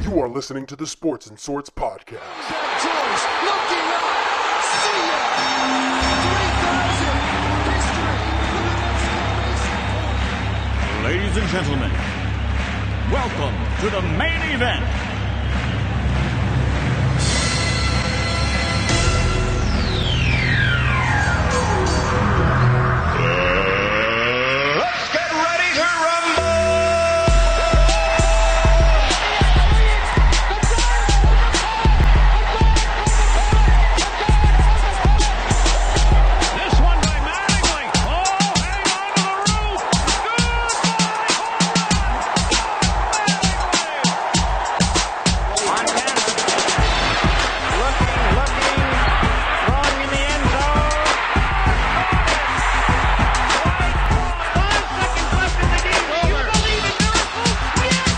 You are listening to the Sports and Sorts podcast. George looking up. See ya. 3,000. History. Ladies and gentlemen, welcome to the main event. Let's get ready to rumble! This one by Mattingly. Oh, hang on to the roof. Montana looking, throwing in the end zone. 5 seconds left in the game. Do you believe in miracles? Yes!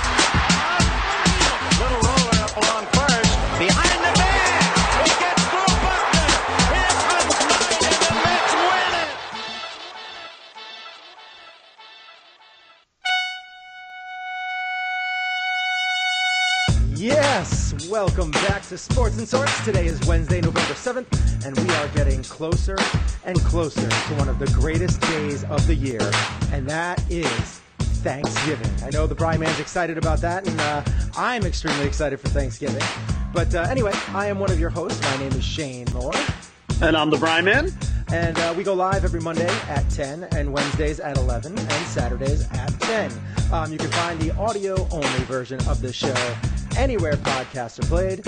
Little roller up along first. Behind the bag. He gets through Buckner. Here comes Knight, and the Mets win it. Yes, welcome back to Sports and Sorts. Today is Wednesday, November 7th, and we are getting closer and closer to one of the greatest days of the year, and that is Thanksgiving. I know the Brian Man's excited about that, and I'm extremely excited for Thanksgiving. But anyway, I am one of your hosts. My name is Shane Moore. And I'm the Brian Man. And we go live every Monday at 10 and Wednesdays at 11 and Saturdays at 10. You can find the audio-only version of the show anywhere podcasts are played.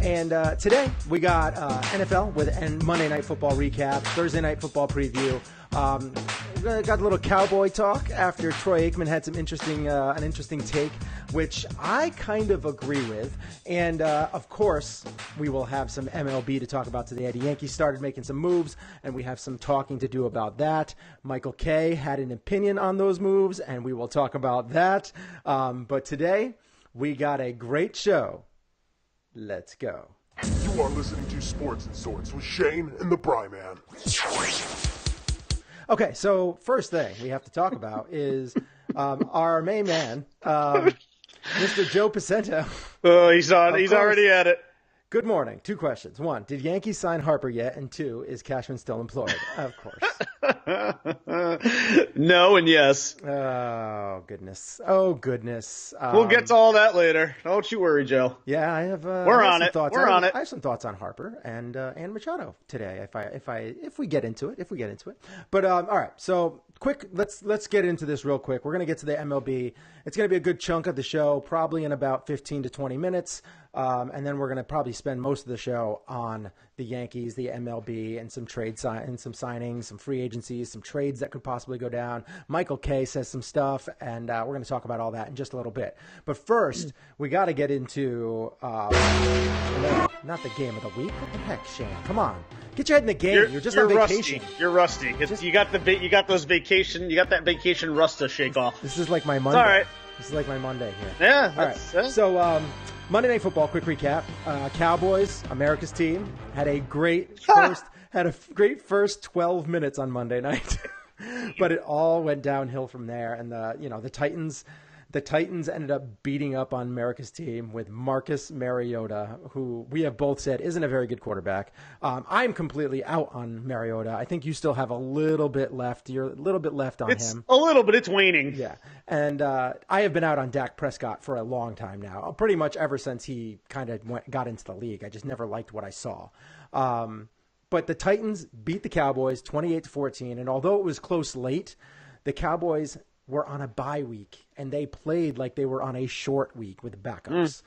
And today we got NFL with Monday Night Football recap, Thursday Night Football preview. Got a little Cowboy talk after Troy Aikman had some an interesting take, which I kind of agree with. And, of course, we will have some MLB to talk about today. The Yankees started making some moves, and we have some talking to do about that. Michael Kay had an opinion on those moves, and we will talk about that. But today, we got a great show. Let's go. You are listening to Sports and Sorts with Shane and the Bry Man. Okay, so first thing we have to talk about is our main man, Mr. Joe Pacento. Oh, he's already at it. Good morning. 2 questions. 1, did Yankees sign Harper yet? And 2, is Cashman still employed? Of course. No and yes. Oh, goodness. Oh, goodness. We'll get to all that later. Don't you worry, Joe. Yeah, I have. We're on it. Thoughts. We're on it. I have some thoughts on Harper and Machado today. If we get into it. But all right. So quick. Let's get into this real quick. We're gonna get to the MLB. It's gonna be a good chunk of the show, probably in about 15 to 20 minutes. And then we're going to probably spend most of the show on the Yankees, the MLB, and some some signings, some free agencies, some trades that could possibly go down. Michael Kay says some stuff, and we're going to talk about all that in just a little bit. But first, we got to get into not the game of the week. What the heck, Shane? Come on, get your head in the game. You're just on vacation. Rusty. You're rusty. You got that vacation rust to shake off. This is like my Monday. It's all right. This is like my Monday here. Yeah. All right. So. Monday Night Football, quick recap. Cowboys, America's team, had a great first 12 minutes on Monday night, but it all went downhill from there. And the Titans ended up beating up on America's team with Marcus Mariota, who we have both said isn't a very good quarterback. I'm completely out on Mariota. I think you still have a little bit left. You're a little bit left on him. A little bit. It's waning. Yeah. And I have been out on Dak Prescott for a long time now, pretty much ever since he kind of got into the league. I just never liked what I saw. But the Titans beat the Cowboys 28-14, and although it was close late, the Cowboys were on a bye week, and they played like they were on a short week with backups.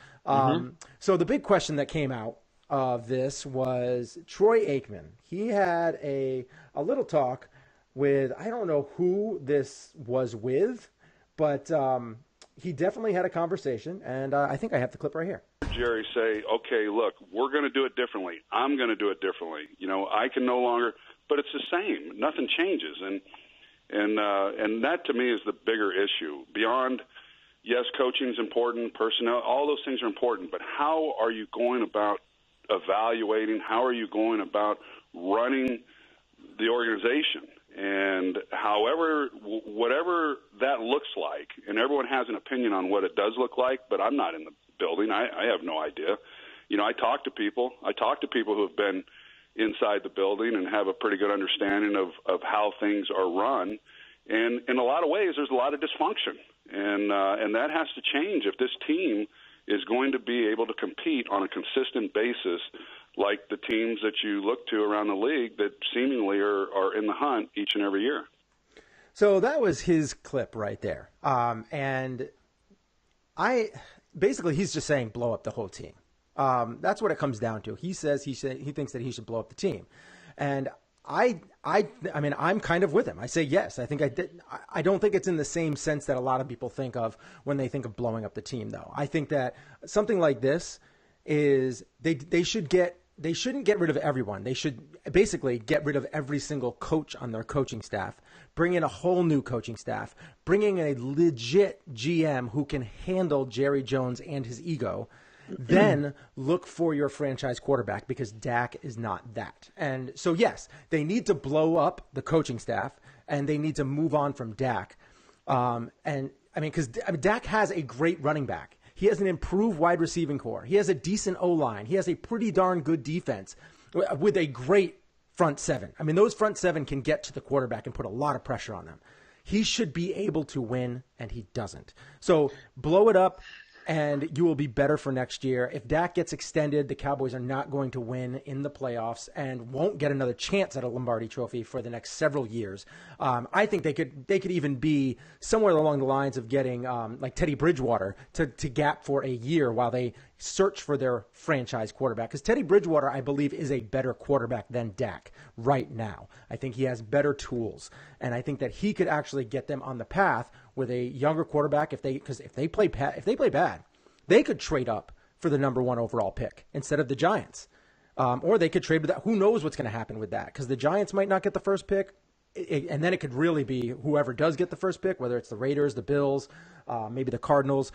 So the big question that came out of this was Troy Aikman. He had a little talk with, I don't know who this was with, but he definitely had a conversation, and I think I have the clip right here. Jerry say, okay, look, we're going to do it differently. I'm going to do it differently. I can no longer, but it's the same. Nothing changes. And that to me is the bigger issue. Beyond, yes, coaching is important, personnel, all those things are important, but how are you going about evaluating? How are you going about running the organization? And whatever that looks like, and everyone has an opinion on what it does look like, but I'm not in the building. I have no idea. I talk to people. Who have been inside the building and have a pretty good understanding of how things are run. And in a lot of ways, there's a lot of dysfunction. And that has to change if this team is going to be able to compete on a consistent basis like the teams that you look to around the league that seemingly are in the hunt each and every year. So that was his clip right there. And basically he's just saying blow up the whole team. That's what it comes down to. He says he thinks that he should blow up the team. And I mean, I'm kind of with him. I say yes. I don't think it's in the same sense that a lot of people think of when they think of blowing up the team, though. I think that something like this is they shouldn't get rid of everyone. They should basically get rid of every single coach on their coaching staff, bring in a whole new coaching staff, bring in a legit GM who can handle Jerry Jones and his ego. Then look for your franchise quarterback, because Dak is not that. And so, yes, they need to blow up the coaching staff and they need to move on from Dak. Because Dak has a great running back. He has an improved wide receiving core. He has a decent O-line. He has a pretty darn good defense with a great front seven. I mean, those front seven can get to the quarterback and put a lot of pressure on them. He should be able to win, and he doesn't. So blow it up, and you will be better for next year. If Dak gets extended, the Cowboys are not going to win in the playoffs and won't get another chance at a Lombardi Trophy for the next several years. I think they could even be somewhere along the lines of getting like Teddy Bridgewater to gap for a year while they search for their franchise quarterback. Because Teddy Bridgewater, I believe, is a better quarterback than Dak right now. I think he has better tools, and I think that he could actually get them on the path with a younger quarterback. If they play bad, they could trade up for the number 1 overall pick instead of the Giants. Or they could trade with that. Who knows what's going to happen with that? Because the Giants might not get the first pick, and then it could really be whoever does get the first pick, whether it's the Raiders, the Bills, maybe the Cardinals.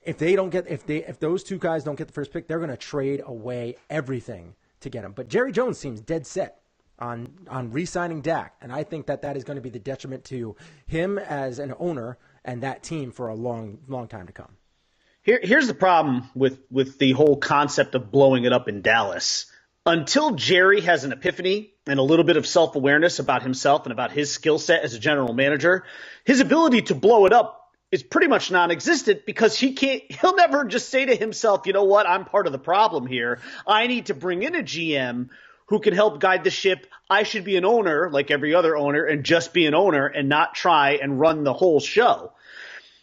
If those two guys don't get the first pick, they're going to trade away everything to get them. But Jerry Jones seems dead set on re-signing Dak, and I think that is going to be the detriment to him as an owner and that team for a long, long time to come. Here's the problem with the whole concept of blowing it up in Dallas. Until Jerry has an epiphany and a little bit of self-awareness about himself and about his skill set as a general manager, his ability to blow it up is pretty much non-existent, because he'll never just say to himself, you know what, I'm part of the problem here. I need to bring in a GM who can help guide the ship. I should be an owner like every other owner and just be an owner and not try and run the whole show.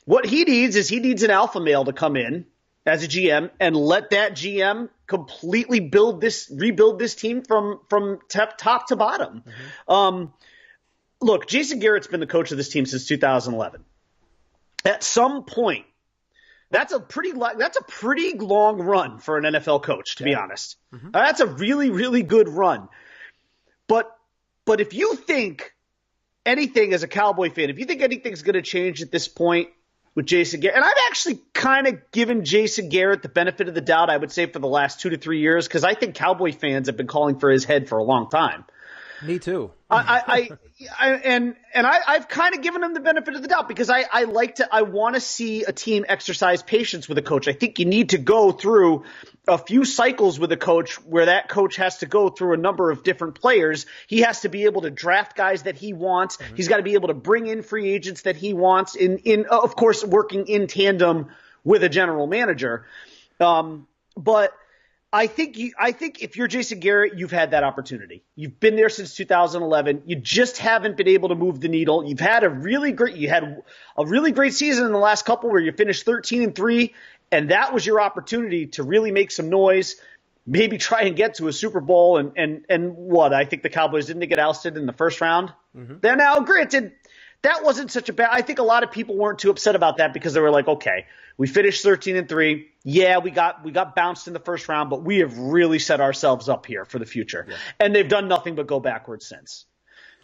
What he needs is an alpha male to come in as a GM and let that GM completely rebuild this team from top to bottom. Mm-hmm. Look, Jason Garrett's been the coach of this team since 2011. At some point, that's a pretty long run for an NFL coach, to be honest. Mm-hmm. That's a really, really good run. But if you think anything as a Cowboy fan, if you think anything's going to change at this point with Jason Garrett, and I've actually kind of given Jason Garrett the benefit of the doubt, I would say, for the last 2 to 3 years, because I think Cowboy fans have been calling for his head for a long time. Me too. I've kind of given him the benefit of the doubt, because I want to see a team exercise patience with a coach. I think you need to go through a few cycles with a coach where that coach has to go through a number of different players. He has to be able to draft guys that he wants. Mm-hmm. He's got to be able to bring in free agents that he wants, in of course, working in tandem with a general manager. But I think if you're Jason Garrett, you've had that opportunity. You've been there since 2011. You just haven't been able to move the needle. You had a really great season in the last couple where you finished 13-3, and that was your opportunity to really make some noise, maybe try and get to a Super Bowl. And what, I think the Cowboys didn't get ousted in the first round. Mm-hmm. Then now, granted, that wasn't such a bad. I think a lot of people weren't too upset about that, because they were like, okay, we finished 13-3. Yeah, we got bounced in the first round, but we have really set ourselves up here for the future. Yeah. And they've done nothing but go backwards since.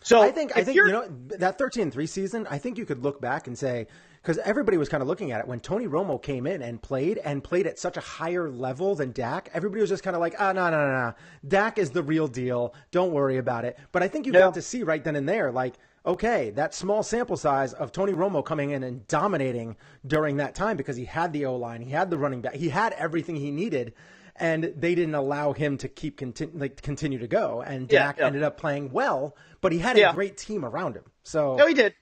So I think that 13-3 season, I think you could look back and say because everybody was kind of looking at it when Tony Romo came in and played at such a higher level than Dak. Everybody was just kind of like, no. Dak is the real deal. Don't worry about it. But I think you got to see right then and there, like, okay, that small sample size of Tony Romo coming in and dominating during that time because he had the O-line, he had the running back, he had everything he needed, and they didn't allow him to continue to go. And Dak ended up playing well, but he had a great team around him. So No, he did.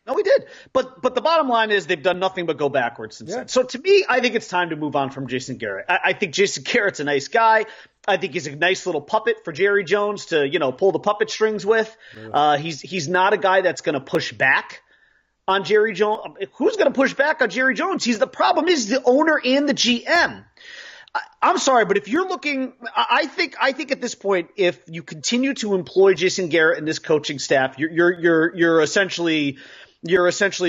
But the bottom line is they've done nothing but go backwards since then. So to me, I think it's time to move on from Jason Garrett. I think Jason Garrett's a nice guy. I think he's a nice little puppet for Jerry Jones to, pull the puppet strings with. He's not a guy that's going to push back on Jerry Jones. Who's going to push back on Jerry Jones? The problem is the owner and the GM. I'm sorry, but if you're looking, I think at this point, if you continue to employ Jason Garrett and this coaching staff, you're essentially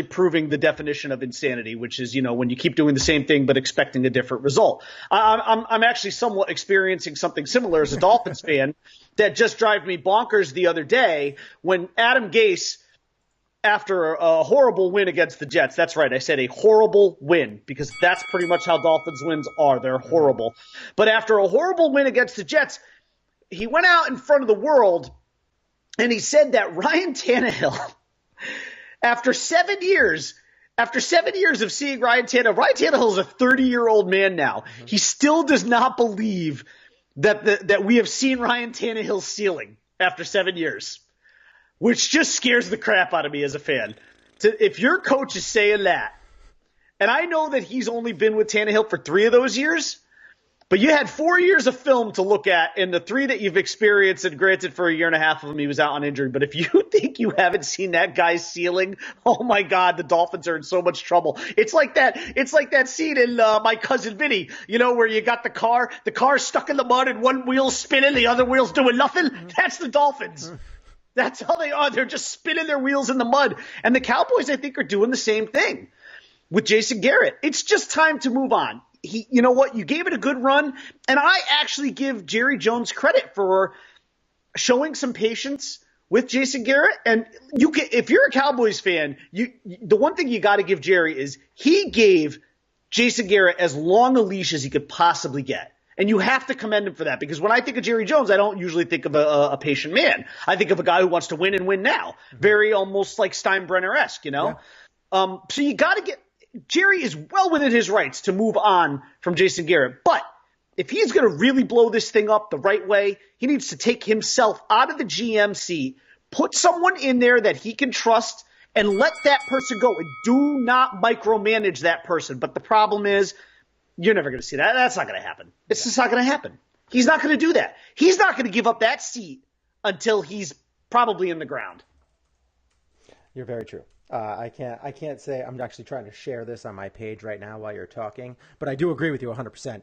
proving the definition of insanity, which is, when you keep doing the same thing but expecting a different result. I'm actually somewhat experiencing something similar as a Dolphins fan that just drove me bonkers the other day when Adam Gase, after a horrible win against the Jets. That's right. I said a horrible win because that's pretty much how Dolphins wins are. They're horrible. But after a horrible win against the Jets, he went out in front of the world and he said that Ryan Tannehill, after 7 years of seeing Ryan Tannehill is a 30-year-old man now. He still does not believe that we have seen Ryan Tannehill's ceiling after 7 years. Which just scares the crap out of me as a fan. If your coach is saying that, and I know that he's only been with Tannehill for 3 of those years, but you had 4 years of film to look at, and the 3 that you've experienced, and granted for a year and a half of them he was out on injury, but if you think you haven't seen that guy's ceiling, oh my God, the Dolphins are in so much trouble. It's like that scene in My Cousin Vinny, where you got the car's stuck in the mud and one wheel's spinning, the other wheel's doing nothing. That's the Dolphins. That's how they are. They're just spinning their wheels in the mud. And the Cowboys, I think, are doing the same thing with Jason Garrett. It's just time to move on. You know what? You gave it a good run. And I actually give Jerry Jones credit for showing some patience with Jason Garrett. And if you're a Cowboys fan, the one thing you got to give Jerry is he gave Jason Garrett as long a leash as he could possibly get. And you have to commend him for that because when I think of Jerry Jones, I don't usually think of a patient man. I think of a guy who wants to win and win now. Very almost like Steinbrenner-esque, Yeah. So you got to Jerry is well within his rights to move on from Jason Garrett. But if he's going to really blow this thing up the right way, he needs to take himself out of the GM seat, put someone in there that he can trust, and let that person go. And do not micromanage that person. But the problem is, you're never going to see that. That's not going to happen. It's just not going to happen. He's not going to do that. He's not going to give up that seat until he's probably in the ground. You're very true. I can't say I'm actually trying to share this on my page right now while you're talking, but I do agree with you 100%.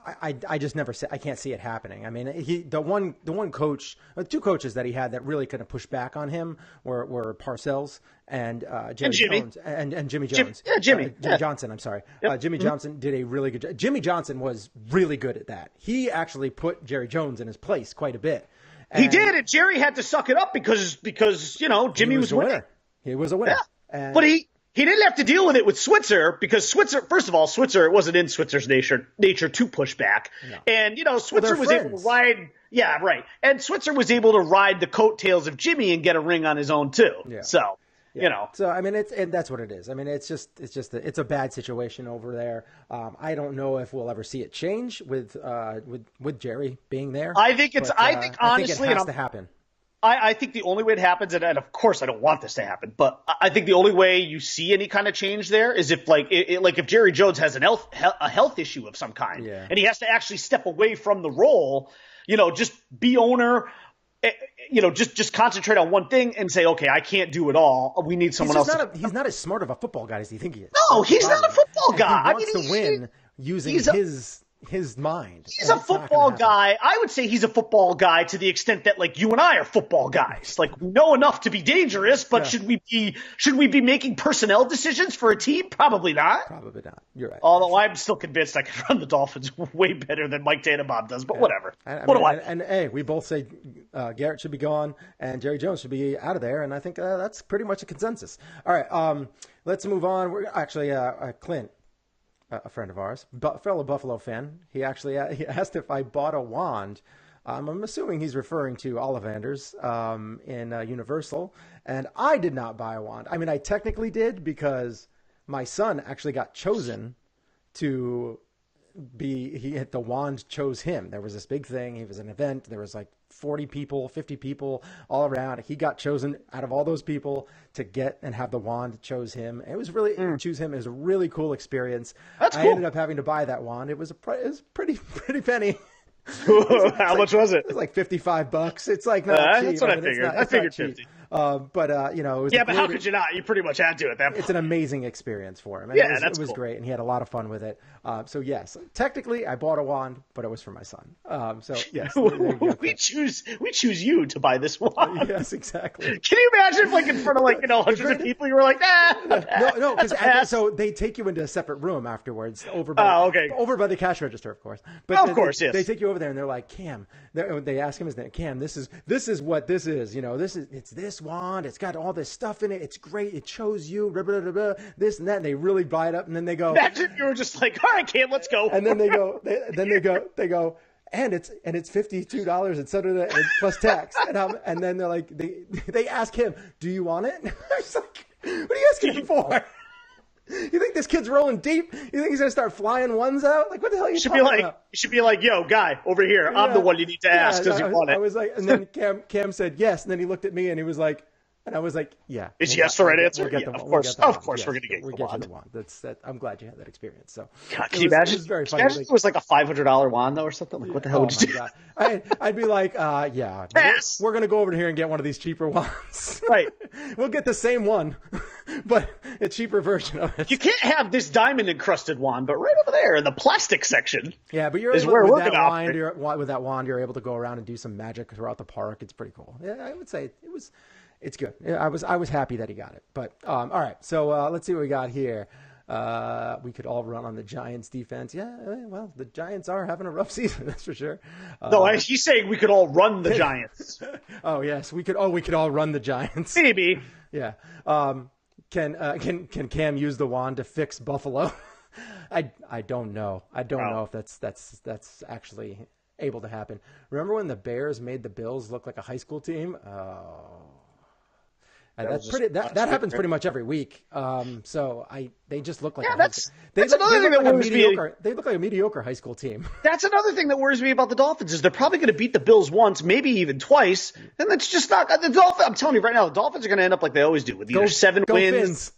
I just never say I can't see it happening. I mean, the one coach, 2 coaches that he had that really kind of pushed back on him were Parcells and Jerry Jones and Jimmy Jones. Jimmy Johnson. I'm sorry. Yep. Jimmy Johnson did a really good job. Jimmy Johnson was really good at that. He actually put Jerry Jones in his place quite a bit. He did, and Jerry had to suck it up because Jimmy was winning. He was a winner. Yeah. But he didn't have to deal with it with Switzer because Switzer, first of all, it wasn't in Switzer's nature to push back. No. And, Switzer was able to ride. Yeah, right. And Switzer was able to ride the coattails of Jimmy and get a ring on his own, too. Yeah. So, So, I mean, and that's what it is. I mean, it's a bad situation over there. I don't know if we'll ever see it change with Jerry being there. I think honestly, I think it has to happen. I think the only way it happens, and of course I don't want this to happen, but I think the only way you see any kind of change there is if if Jerry Jones has a health issue of some kind, and he has to actually step away from the role, just be owner, just concentrate on one thing and say, okay, I can't do it all. We need someone else. He's not as smart of a football guy as you think he is. No, he's not a football guy. He wants to win using his his mind. He's a football guy. I would say he's a football guy to the extent that, like, you and I are football guys. Like, we know enough to be dangerous, but should we be making personnel decisions for a team? Probably not. Probably not. You're right. Although I'm still convinced I can run the Dolphins way better than Mike Tannenbaum does, but whatever. And hey, we both say Garrett should be gone and Jerry Jones should be out of there, and I think that's pretty much a consensus. All right, let's move on. We're actually Clint, a friend of ours, fellow Buffalo fan. He actually he asked if I bought a wand. I'm assuming he's referring to Ollivanders in Universal, and I did not buy a wand. I mean, I technically did because my son actually got chosen to be. The wand chose him. There was this big thing. It was an event. There was like 40 people, 50 people all around. He got chosen out of all those people to get and have the wand chose him. It was really choose him. It was a really cool experience. That's cool. I ended up having to buy that wand. It was pretty penny. How much was it? It was like $55. It's like not cheap. That's what I figured. I figured 50. But it was but how could you not? You pretty much had to at that point. It's an amazing experience for him. And it was great, and he had a lot of fun with it. So yes, technically I bought a wand, but it was for my son. So yes, we choose you to buy this wand. Yes, exactly. Can you imagine if, like, in front of hundreds of people, you were like, no, because so they take you into a separate room afterwards over by the cash register, of course. But of course, yes. They take you over there and they're like, Cam. They ask him his name. Cam, this is what this is. It's this wand. It's got all this stuff in it. It's great. It chose you. Blah, blah, blah, blah, this and that. And they really buy it up, and then they go. Imagine you were just like, all right, Cam, let's go. And then they go. They go. And it's $52 et cetera, and plus tax. And then they're like, they ask him, do you want it? I was like, what are you asking me for? You think this kid's rolling deep? You think he's gonna start flying ones out? Like, what the hell are you talking about? You should be like, yo, guy, over here. I'm the one you need to ask because you want it. I was like, and then Cam said yes, and then he looked at me and he was like, and I was like, yeah. Is yes the right answer? Of course, we're gonna get you the wand. I'm glad you had that experience. So, God, can you imagine? It was very funny. It was like a $500 wand though, or something. Like, what the hell would you do? God. I'd be like, yeah, we're gonna go over here and get one of these cheaper wands. Right. We'll get the same one, but a cheaper version of it. You can't have this diamond encrusted wand, but right over there in the plastic section. Yeah, but with that wand, you're able to go around and do some magic throughout the park. It's pretty cool. Yeah, I would say it's good. I was happy that he got it. But all right, so let's see what we got here. We could all run on the Giants defense. Yeah, well, the Giants are having a rough season, that's for sure. No, he's saying we could all run the Giants. Oh yes, we could all run the Giants. Maybe. Yeah. Can Cam use the wand to fix Buffalo? I don't know. I don't know if that's actually able to happen. Remember when the Bears made the Bills look like a high school team? That happens pretty much every week. So they just look like they look like a mediocre high school team. That's another thing that worries me about the Dolphins is they're probably going to beat the Bills once, maybe even twice, and that's just not the Dolphins. I'm telling you right now, the Dolphins are going to end up like they always do with either 7 wins,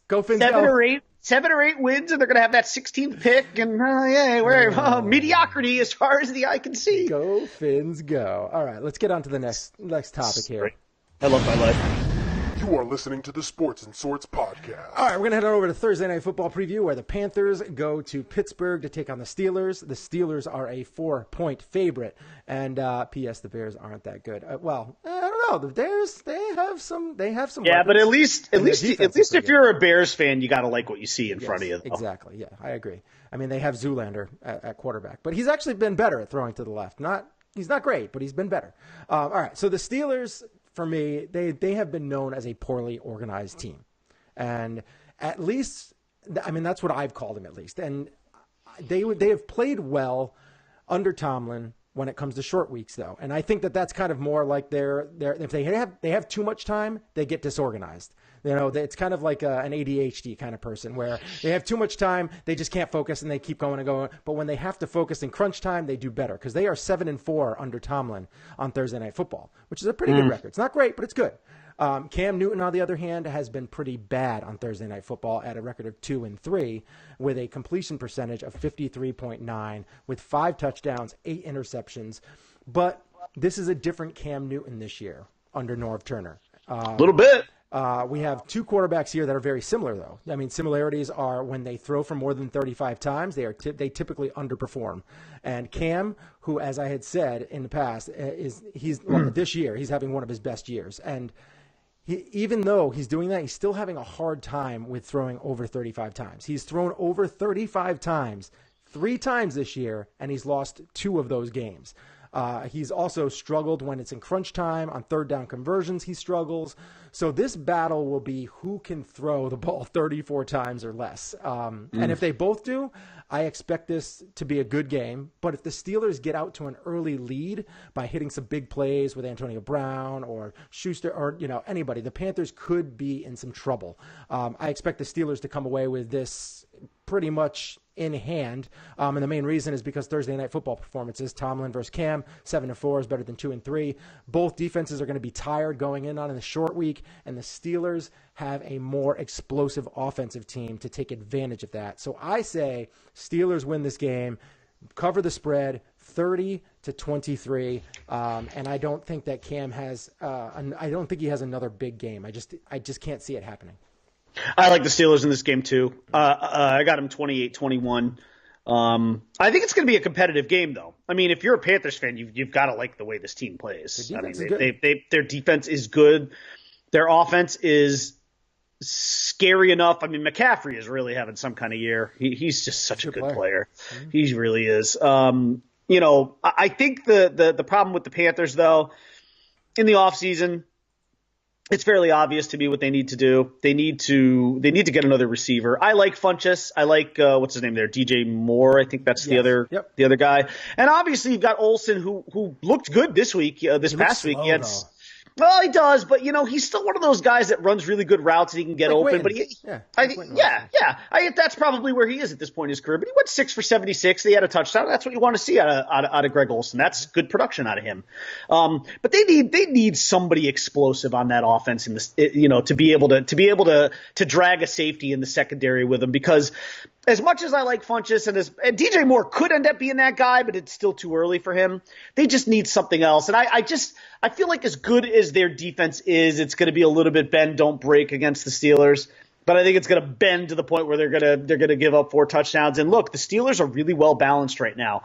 seven or eight wins, and they're going to have that 16th pick, and mediocrity as far as the eye can see. Go Fins, go! All right, let's get on to the next topic here. I love my life. You are listening to the Sports and Sorts podcast. All right, we're going to head on over to Thursday Night Football preview where the Panthers go to Pittsburgh to take on the Steelers. The Steelers are a 4-point favorite. And P.S. the Bears aren't that good. I don't know. The Bears, they have some. Yeah, but at least if you're a Bears fan, you got to like what you see in front of you. Though. Exactly. Yeah, I agree. I mean, they have Zoolander at quarterback, but he's actually been better at throwing to the left. He's not great, but he's been better. All right, so the Steelers. For me, they have been known as a poorly organized team. And at least, I mean, that's what I've called them at least. And they have played well under Tomlin when it comes to short weeks, though. And I think that's kind of more like if they have too much time, they get disorganized. It's kind of like an ADHD kind of person where they have too much time, they just can't focus, and they keep going and going. But when they have to focus in crunch time, they do better because they are 7-4 under Tomlin on Thursday Night Football, which is a pretty good record. It's not great, but it's good. Cam Newton, on the other hand, has been pretty bad on Thursday Night Football at a record of 2-3 with a completion percentage of 53.9 with 5 touchdowns, 8 interceptions. But this is a different Cam Newton this year under Norv Turner. A little bit. We have two quarterbacks here that are very similar, though. I mean, similarities are when they throw for more than 35 times, they typically underperform. And Cam, who, as I had said in the past, this year he's having one of his best years. And even though he's doing that, he's still having a hard time with throwing over 35 times. He's thrown over 35 times 3 times this year, and he's lost 2 of those games. He's also struggled when it's in crunch time. On third down conversions, he struggles. So this battle will be who can throw the ball 34 times or less. And if they both do, I expect this to be a good game. But if the Steelers get out to an early lead by hitting some big plays with Antonio Brown or Schuster or anybody, the Panthers could be in some trouble. I expect the Steelers to come away with this pretty much in hand. And the main reason is because Thursday night football performances, Tomlin versus Cam, 7-4 is better than 2-3. Both defenses are going to be tired going in the short week, and the Steelers have a more explosive offensive team to take advantage of that. So I say Steelers win this game, cover the spread 30-23. And I don't think that Cam has, I don't think he has another big game. I just can't see it happening. I like the Steelers in this game too. I got them 28-21. I think it's going to be a competitive game, though. I mean, if you're a Panthers fan, you've got to like the way this team plays. I mean, their defense is good. Their offense is scary enough. I mean, McCaffrey is really having some kind of year. He's just such a good player. Mm-hmm. He really is. I think the problem with the Panthers, though, in the offseason, it's fairly obvious to me what they need to do. They need to get another receiver. I like Funchess. I like what's his name there, DJ Moore. I think that's the other guy. And obviously you've got Olsen who looked good this week. This past week, well, he does, but he's still one of those guys that runs really good routes and he can get open. But that's probably where he is at this point in his career. But he went 6 for 76. He had a touchdown. That's what you want to see out of Greg Olsen. That's good production out of him. But they need somebody explosive on that offense in this, to be able to drag a safety in the secondary with him, because as much as I like Funchess and DJ Moore could end up being that guy, but it's still too early for him. They just need something else. And I feel like as good as their defense is, it's going to be a little bit bend, don't break against the Steelers. But I think it's going to bend to the point where they're going to give up 4 touchdowns. And look, the Steelers are really well balanced right now.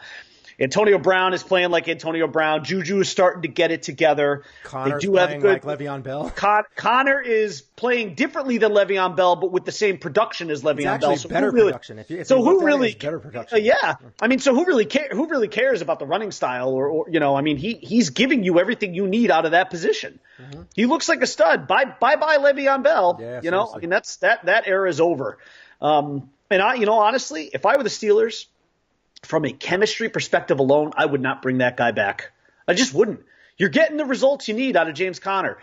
Antonio Brown is playing like Antonio Brown. Juju is starting to get it together. Connor's playing like Le'Veon Bell. Connor is playing differently than Le'Veon Bell, but with the same production as Le'Veon Bell. So better production. Better production. Yeah. I mean, so who really cares about the running style? Or he's giving you everything you need out of that position. Mm-hmm. He looks like a stud. Bye Le'Veon Bell. Yeah, seriously. I mean, that era is over. Honestly, if I were the Steelers, from a chemistry perspective alone, I would not bring that guy back. I just wouldn't. You're getting the results you need out of James Conner.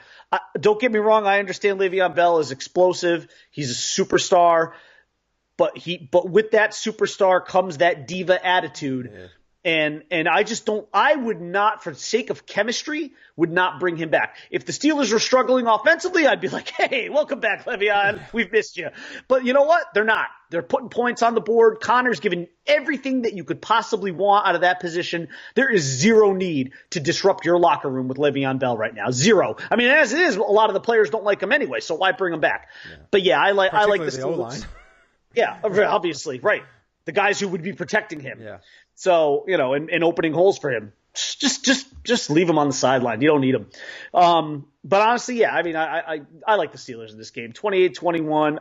Don't get me wrong. I understand Le'Veon Bell is explosive. He's a superstar. But with that superstar comes that diva attitude. Yeah. And I just don't – I would not, for the sake of chemistry, would not bring him back. If the Steelers were struggling offensively, I'd be like, hey, welcome back, Le'Veon. We've missed you. But you know what? They're not. They're putting points on the board. Connor's giving everything that you could possibly want out of that position. There is zero need to disrupt your locker room with Le'Veon Bell right now. Zero. I mean, as it is, a lot of the players don't like him anyway, so why bring him back? Yeah. But, yeah, I like the Steelers. O-line. Yeah, obviously, right. The guys who would be protecting him. Yeah. So, and opening holes for him. Just leave him on the sideline. You don't need him. But honestly, yeah, I mean, I like the Steelers in this game. 28-21.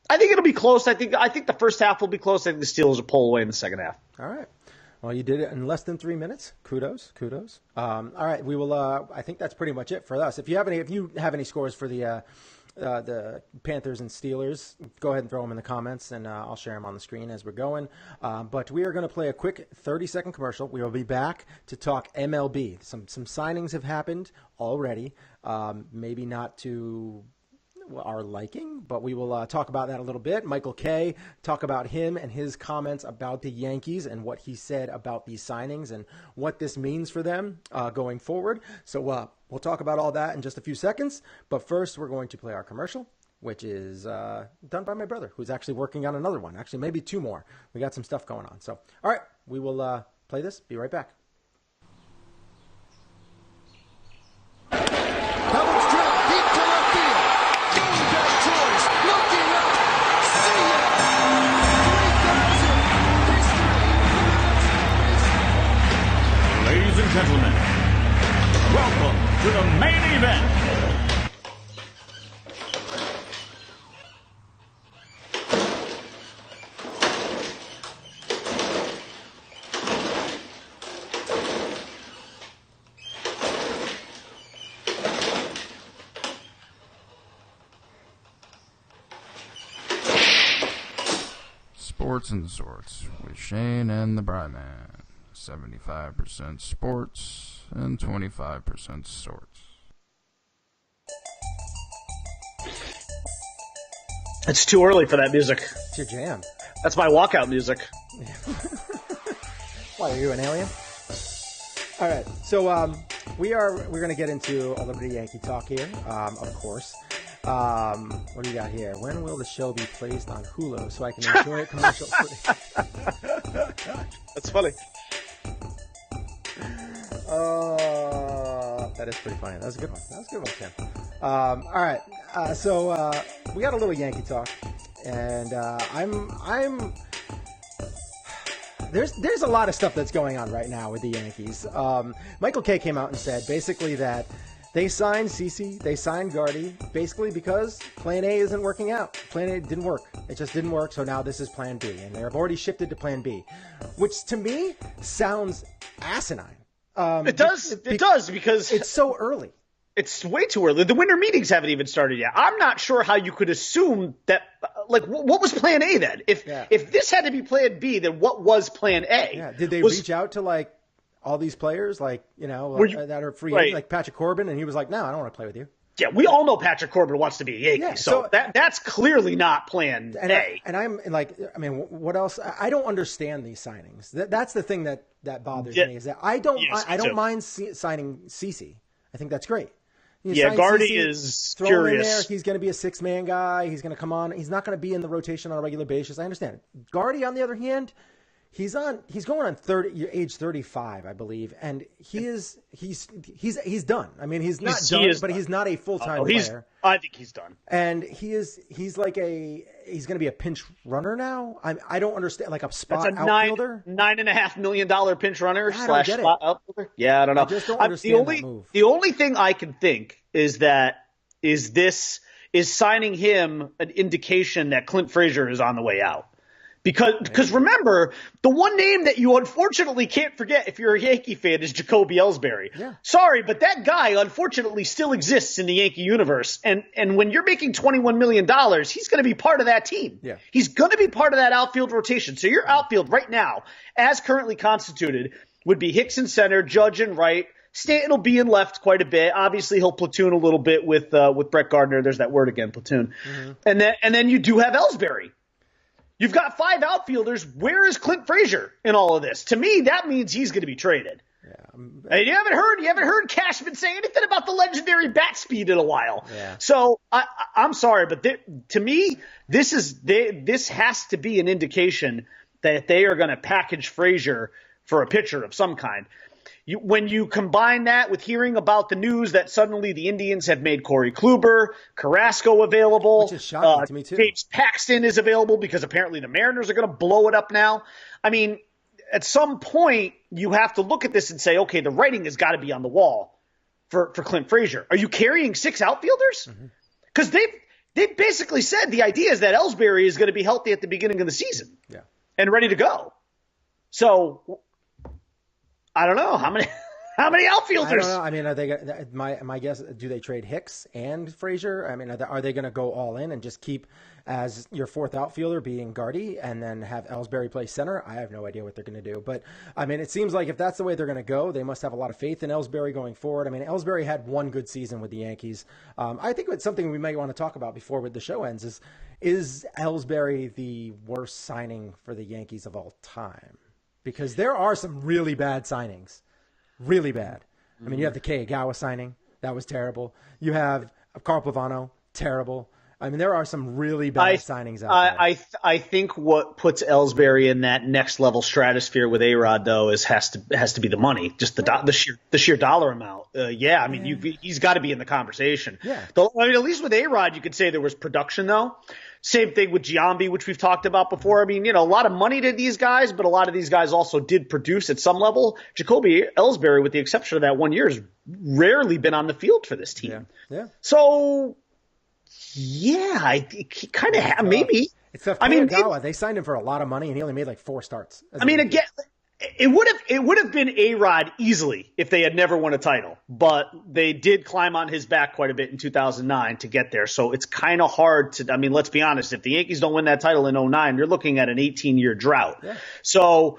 I think it'll be close. I think the first half will be close. I think the Steelers will pull away in the second half. All right. Well, you did it in less than 3 minutes. Kudos. All right. We will. I think that's pretty much it for us. If you have any scores for the Panthers and Steelers, go ahead and throw them in the comments, and I'll share them on the screen as we're going. But we are going to play a quick 30-second commercial. We will be back to talk MLB. Some signings have happened already, maybe not to our liking, but we will talk about that a little bit. Michael Kay, talk about him and his comments about the Yankees and what he said about these signings and what this means for them going forward. So we'll talk about all that in just a few seconds. But first, we're going to play our commercial, which is done by my brother, who's actually working on another one. Actually, maybe 2 more. We got some stuff going on. So, all right, we will play this. Be right back. and gentlemen, welcome to the main event. Sports and Sorts with Shane and the Bryman. 75% sports and 25% sorts. It's too early for that music. It's your jam. That's my walkout music. Why, are you an alien? All right, so we're going to get into a little bit of Yankee talk here, of course. What do you got here? When will the show be placed on Hulu so I can enjoy it commercial free? That's funny. That is pretty funny. That was a good one. That was a good one, Tim. All right. So we got a little Yankee talk, and there's a lot of stuff that's going on right now with the Yankees. Michael Kay came out and said basically that they signed CeCe, they signed Gardy, basically because Plan A isn't working out. Plan A didn't work. It just didn't work, so now this is Plan B, and they've already shifted to Plan B, which to me sounds asinine. It does because it's so early. It's way too early. The winter meetings haven't even started yet. I'm not sure how you could assume that. Like, what was Plan A then? If this had to be Plan B, then what was Plan A? Yeah. Did they reach out to like all these players, like that are free, right, like Patrick Corbin, and he was like, "No, I don't want to play with you." Yeah, we all know Patrick Corbin wants to be a Yankee, Yeah, so that's clearly not Plan A. I'm like, I mean, what else? I don't understand these signings. That's the thing that bothers me is that I don't mind signing CeCe. I think that's great. Gardy CeCe, is throw curious. him in there. He's going to be a six-man guy. He's going to come on. He's not going to be in the rotation on a regular basis. I understand it. Gardy, on the other hand, he's going on age 35, I believe, and he's done. I mean, he's not done, but he's not a full-time player. I think he's done. And he's going to be a pinch runner now. I don't understand, like a spot outfielder. $9.5 million pinch runner / I don't spot outfielder. Yeah, I don't know. I just don't understand that move. The only thing I can think is signing him an indication that Clint Frazier is on the way out. Because remember, the one name that you unfortunately can't forget if you're a Yankee fan is Jacoby Ellsbury. Yeah. Sorry, but that guy unfortunately still exists in the Yankee universe. And when you're making $21 million, he's going to be part of that team. Yeah. He's going to be part of that outfield rotation. So your outfield right now, as currently constituted, would be Hicks in center, Judge in right. Stanton will be in left quite a bit. Obviously, he'll platoon a little bit with Brett Gardner. There's that word again, platoon. Mm-hmm. And then you do have Ellsbury. You've got 5 outfielders. Where is Clint Frazier in all of this? To me, that means he's going to be traded. Yeah. And you haven't heard Cashman say anything about the legendary bat speed in a while. Yeah. So I'm sorry, but to me, this has to be an indication that they are going to package Frazier for a pitcher of some kind. When you combine that with hearing about the news that suddenly the Indians have made Corey Kluber, Carrasco available, which is shocking to me too. James Paxton is available because apparently the Mariners are going to blow it up now. I mean, at some point you have to look at this and say, okay, the writing has got to be on the wall for Clint Frazier. Are you carrying 6 outfielders? Because they've basically said the idea is that Ellsbury is going to be healthy at the beginning of the season and ready to go. So I don't know how many outfielders. I don't know. I mean, are they? My guess. Do they trade Hicks and Frazier? I mean, are they going to go all in and just keep as your 4th outfielder being Gardy and then have Ellsbury play center? I have no idea what they're going to do. But I mean, it seems like if that's the way they're going to go, they must have a lot of faith in Ellsbury going forward. I mean, Ellsbury had one good season with the Yankees. I think it's something we might want to talk about before the show ends. Is Ellsbury the worst signing for the Yankees of all time? Because there are some really bad signings. Really bad. I mean, you have the Kagawa signing. That was terrible. You have Carl Pavano. Terrible. I mean, there are some really bad signings out there. I think what puts Ellsbury in that next level stratosphere with A-Rod, though, has to be the money, just the sheer dollar amount. I mean, he's got to be in the conversation. Yeah. I mean, at least with A-Rod, you could say there was production, though. Same thing with Giambi, which we've talked about before. I mean, a lot of money to these guys, but a lot of these guys also did produce at some level. Jacoby Ellsbury, with the exception of that 1 year, has rarely been on the field for this team. Yeah. So, yeah, he kind of maybe. It's tough. Kagawa, they signed him for a lot of money, and he only made like 4 starts. Again, it would have been A-Rod easily if they had never won a title, but they did climb on his back quite a bit in 2009 to get there. So it's kind of hard to. I mean, let's be honest. If the Yankees don't win that title in 2009, you're looking at an 18-year drought. Yeah. So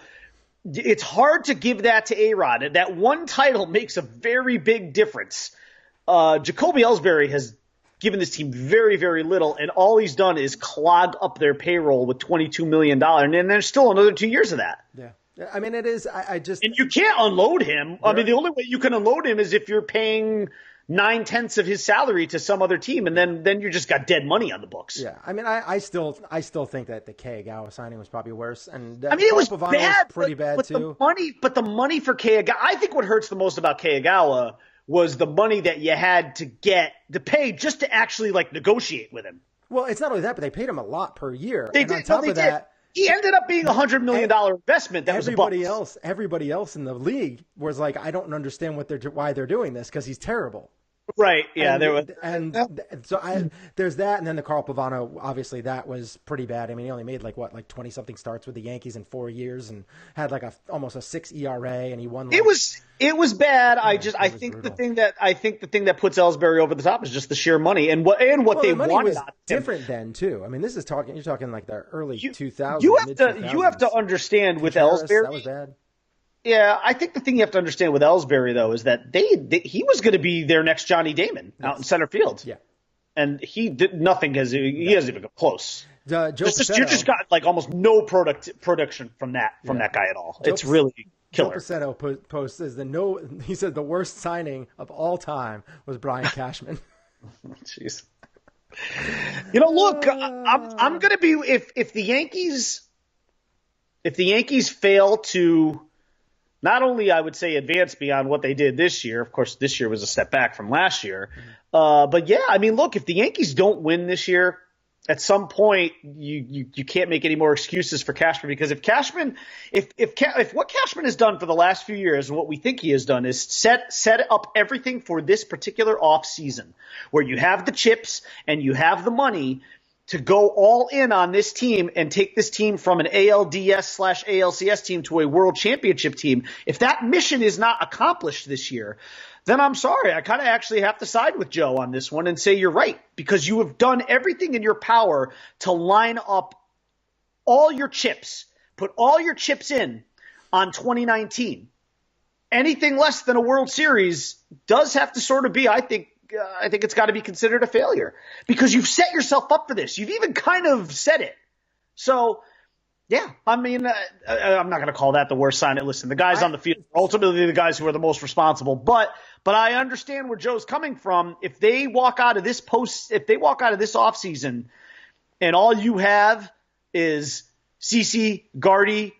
it's hard to give that to A-Rod. That one title makes a very big difference. Jacoby Ellsbury has given this team very, very little, and all he's done is clog up their payroll with $22 million, and then there's still another 2 years of that. Yeah. I mean, it is. I just. And you can't unload him. I mean, the only way you can unload him is if you're paying 9/10 of his salary to some other team, and then you just got dead money on the books. Yeah. I mean, I still think that the Kagawa signing was probably worse. And I mean, it was bad, pretty bad too. The money for Kagawa. I think what hurts the most about Kagawa was the money that you had to pay just to actually negotiate with him. Well, it's not only that, but they paid him a lot per year. They did. On top of that. He ended up being $100 million investment. That everybody else in the league was like, I don't understand why they're doing this because he's terrible. Right. Yeah. There's that, and then the Carl Pavano. Obviously, that was pretty bad. I mean, he only made 20-something starts with the Yankees in 4 years, and had almost a 6 ERA, and he won. It was bad. I think the thing that puts Ellsbury over the top is just the sheer money and what they wanted. Was different then too. I mean, you're talking the early 2000s. You have to understand with Ellsbury. That was bad. Yeah, I think the thing you have to understand with Ellsbury, though, is that he was going to be their next Johnny Damon out in center field. Yeah. And he did nothing. He hasn't even come close. You just got almost no production from that guy at all. It's really killer. Joe Pacetto posts he said the worst signing of all time was Brian Cashman. Jeez. Look, I'm going to be if the Yankees fail to not only, I would say, advance beyond what they did this year. Of course, this year was a step back from last year. But yeah, I mean, look, if the Yankees don't win this year, at some point you can't make any more excuses for Cashman, because if what Cashman has done for the last few years and what we think he has done is set up everything for this particular off season, where you have the chips and you have the money to go all in on this team and take this team from an ALDS/ALCS team to a world championship team. If that mission is not accomplished this year, then I'm sorry. I kind of actually have to side with Joe on this one and say you're right, because you have done everything in your power to line up all your chips, put all your chips in on 2019. Anything less than a World Series does have to sort of be, I think it's got to be considered a failure, because you've set yourself up for this. You've even kind of said it. So, yeah, I mean, I'm not going to call that the worst sign. Listen, the guys on the field are ultimately the guys who are the most responsible. But I understand where Joe's coming from. If they walk out of this offseason and all you have is CeCe, Gardy,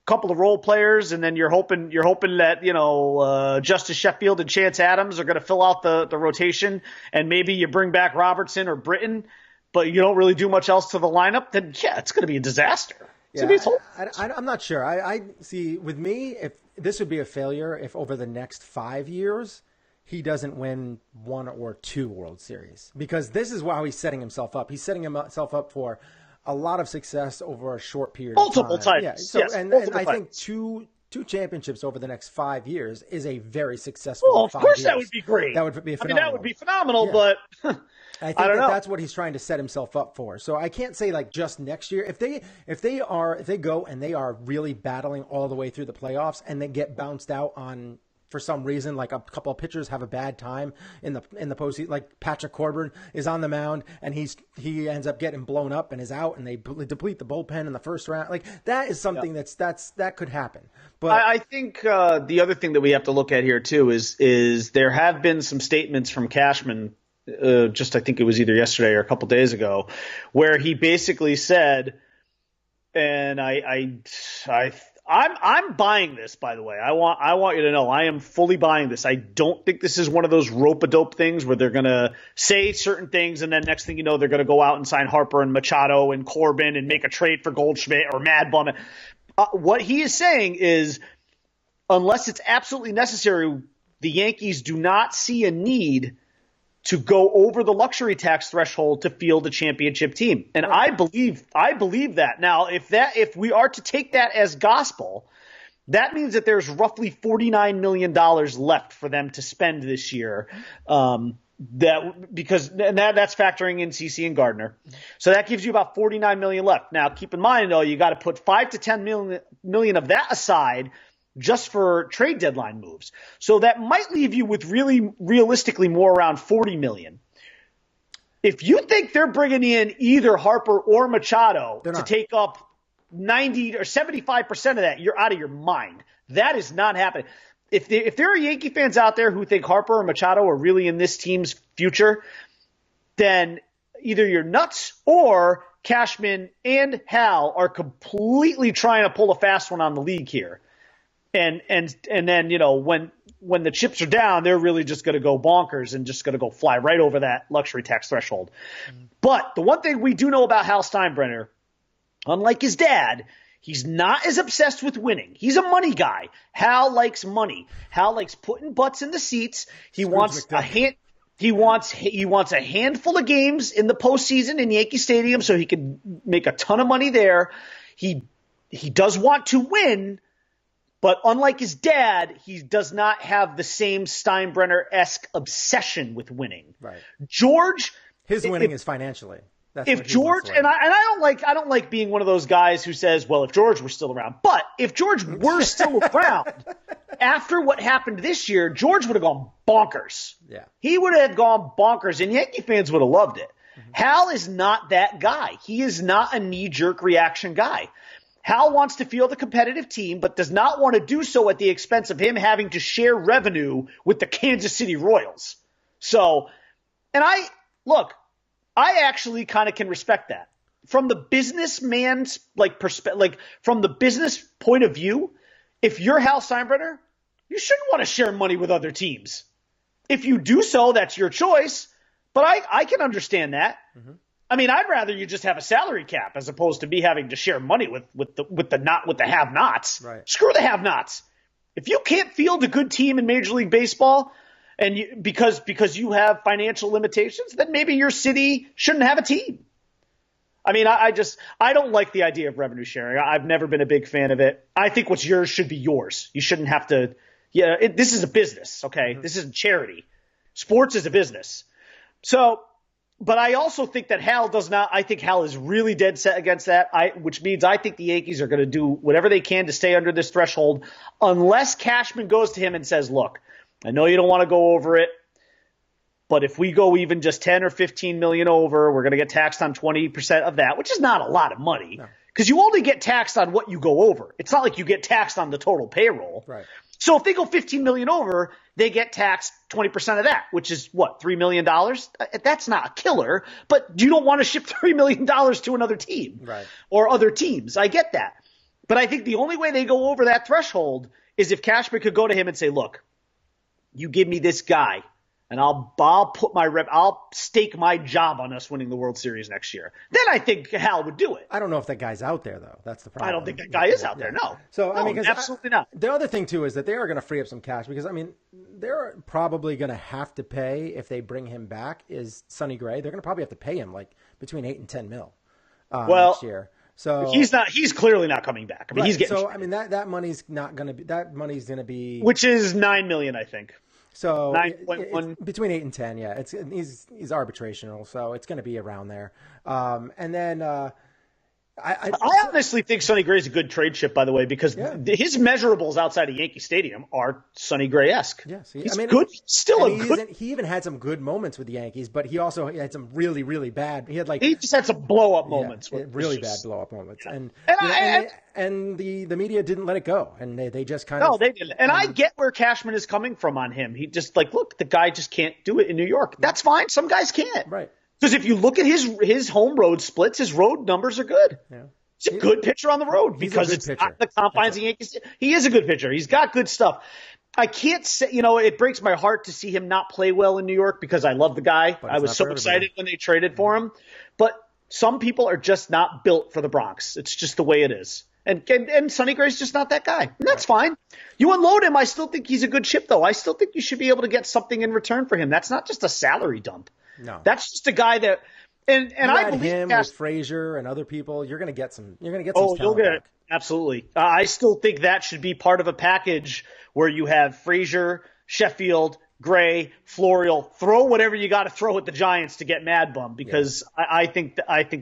couple of role players, and then you're hoping that Justice Sheffield and Chance Adams are going to fill out the rotation, and maybe you bring back Robertson or Britton, but you don't really do much else to the lineup, then yeah, it's going to be a disaster. I'm not sure. I see, with me, if this would be a failure if over the next 5 years he doesn't win 1 or 2 World Series, because this is how he's setting himself up. He's setting himself up for a lot of success over a short period of time. Multiple titles. Yeah. So, yes, and I think two championships over the next 5 years is a very successful. Well, of 5 course, years. that would be great. That would be phenomenal. That would be phenomenal, but I think that's what he's trying to set himself up for. So I can't say just next year. If they go and they are really battling all the way through the playoffs and they get bounced out on, for some reason, like a couple of pitchers have a bad time in the postseason, like Patrick Corbin is on the mound and he ends up getting blown up and is out, and they deplete the bullpen in the first round. Like, that is something that could happen. But I think the other thing that we have to look at here too is there have been some statements from Cashman. I think it was either yesterday or a couple days ago, where he basically said, and I I'm buying this, by the way. I want you to know I am fully buying this. I don't think this is one of those rope-a-dope things where they're going to say certain things and then next thing you know they're going to go out and sign Harper and Machado and Corbin and make a trade for Goldschmidt or Mad Bum. What he is saying is unless it's absolutely necessary, the Yankees do not see a need to go over the luxury tax threshold to field a championship team. And I believe that. Now, if we are to take that as gospel, that means that there's roughly $49 million left for them to spend this year. That's factoring in CC and Gardner. So that gives you about $49 million left. Now, keep in mind, though, you got to put $5 to $10 million of that aside just for trade deadline moves. So that might leave you with realistically more around $40 million. If you think they're bringing in either Harper or Machado to take up 90 or 75% of that, you're out of your mind. That is not happening. If there are Yankee fans out there who think Harper or Machado are really in this team's future, then either you're nuts or Cashman and Hal are completely trying to pull a fast one on the league here. And then, when the chips are down, they're really just going to go bonkers and just going to go fly right over that luxury tax threshold. But the one thing we do know about Hal Steinbrenner, unlike his dad, he's not as obsessed with winning. He's a money guy. Hal likes money. Hal likes putting butts in the seats. He wants a handful of games in the postseason in Yankee Stadium so he can make a ton of money there. He does want to win. But unlike his dad, he does not have the same Steinbrenner-esque obsession with winning. Right. George, his winning is financially. That's if George and I don't like being one of those guys who says, well, if George were still around. But if George were still around after what happened this year, George would have gone bonkers. Yeah. He would have gone bonkers, and Yankee fans would have loved it. Mm-hmm. Hal is not that guy. He is not a knee-jerk reaction guy. Hal wants to field a competitive team, but does not want to do so at the expense of him having to share revenue with the Kansas City Royals. So, and I actually kind of can respect that. From the businessman's perspective, from the business point of view, if you're Hal Steinbrenner, you shouldn't want to share money with other teams. If you do so, that's your choice. But I can understand that. Mm-hmm. I mean, I'd rather you just have a salary cap as opposed to me having to share money with the have-nots. Right. Screw the have-nots. If you can't field a good team in Major League Baseball and because you have financial limitations, then maybe your city shouldn't have a team. I mean, I don't like the idea of revenue sharing. I've never been a big fan of it. I think what's yours should be yours. You shouldn't have to. Yeah, this is a business, okay? Mm-hmm. This isn't charity. Sports is a business. So. But I also think that Hal does not – I think Hal is really dead set against that, which means I think the Yankees are going to do whatever they can to stay under this threshold unless Cashman goes to him and says, look, I know you don't want to go over it, but if we go even just 10 or 15 million over, we're going to get taxed on 20% of that, which is not a lot of money because you only get taxed on what you go over. It's not like you get taxed on the total payroll. Right. So if they go 15 million over, they get taxed 20% of that, which is what, $3 million? That's not a killer, but you don't want to ship $3 million to another team or other teams. I get that. But I think the only way they go over that threshold is if Cashman could go to him and say, look, you give me this guy and I'll stake my job on us winning the World Series next year. Then I think Hal would do it. I don't know if that guy's out there, though. That's the problem. I don't think that guy is out there, no. So, no, I mean, absolutely not. The other thing, too, is that they are going to free up some cash because, I mean, they're probably going to have to pay, if they bring him back, is Sonny Gray. They're going to probably have to pay him, like, between 8 and 10 mil next year. So he's clearly not coming back. I mean, he's getting. So, I mean, that money's not going to be, that money's going to be. Which is $9 million, I think. So 9.1 between 8 and 10, yeah. He's arbitrational, so it's going to be around there. And then I honestly think Sonny Gray is a good trade chip, by the way, because his measurables outside of Yankee Stadium are Sonny Gray-esque. Yes, he's good. He even had some good moments with the Yankees, but he also had some really, really bad. He just had some blow up moments, really bad blow up moments, yeah. and the media didn't let it go, and they just kind of. No, they didn't. And I get where Cashman is coming from on him. He just look, the guy just can't do it in New York. That's fine. Some guys can't. Right. Because if you look at his home road splits, his road numbers are good. Yeah. He's a good pitcher on the road because it's not the confines of the Yankees. He is a good pitcher. He's got good stuff. I can't say, it breaks my heart to see him not play well in New York because I love the guy. I was so excited when they traded for him. But some people are just not built for the Bronx. It's just the way it is. And Sonny Gray's just not that guy. And that's fine. You unload him. I still think he's a good ship, though. I still think you should be able to get something in return for him. That's not just a salary dump. No. That's just a guy that and I believe him with Frazier and other people, you're going to get some you'll get it. Absolutely. I still think that should be part of a package where you have Frazier, Sheffield, Gray, Florial, throw whatever you got to throw at the Giants to get Mad Bum because I think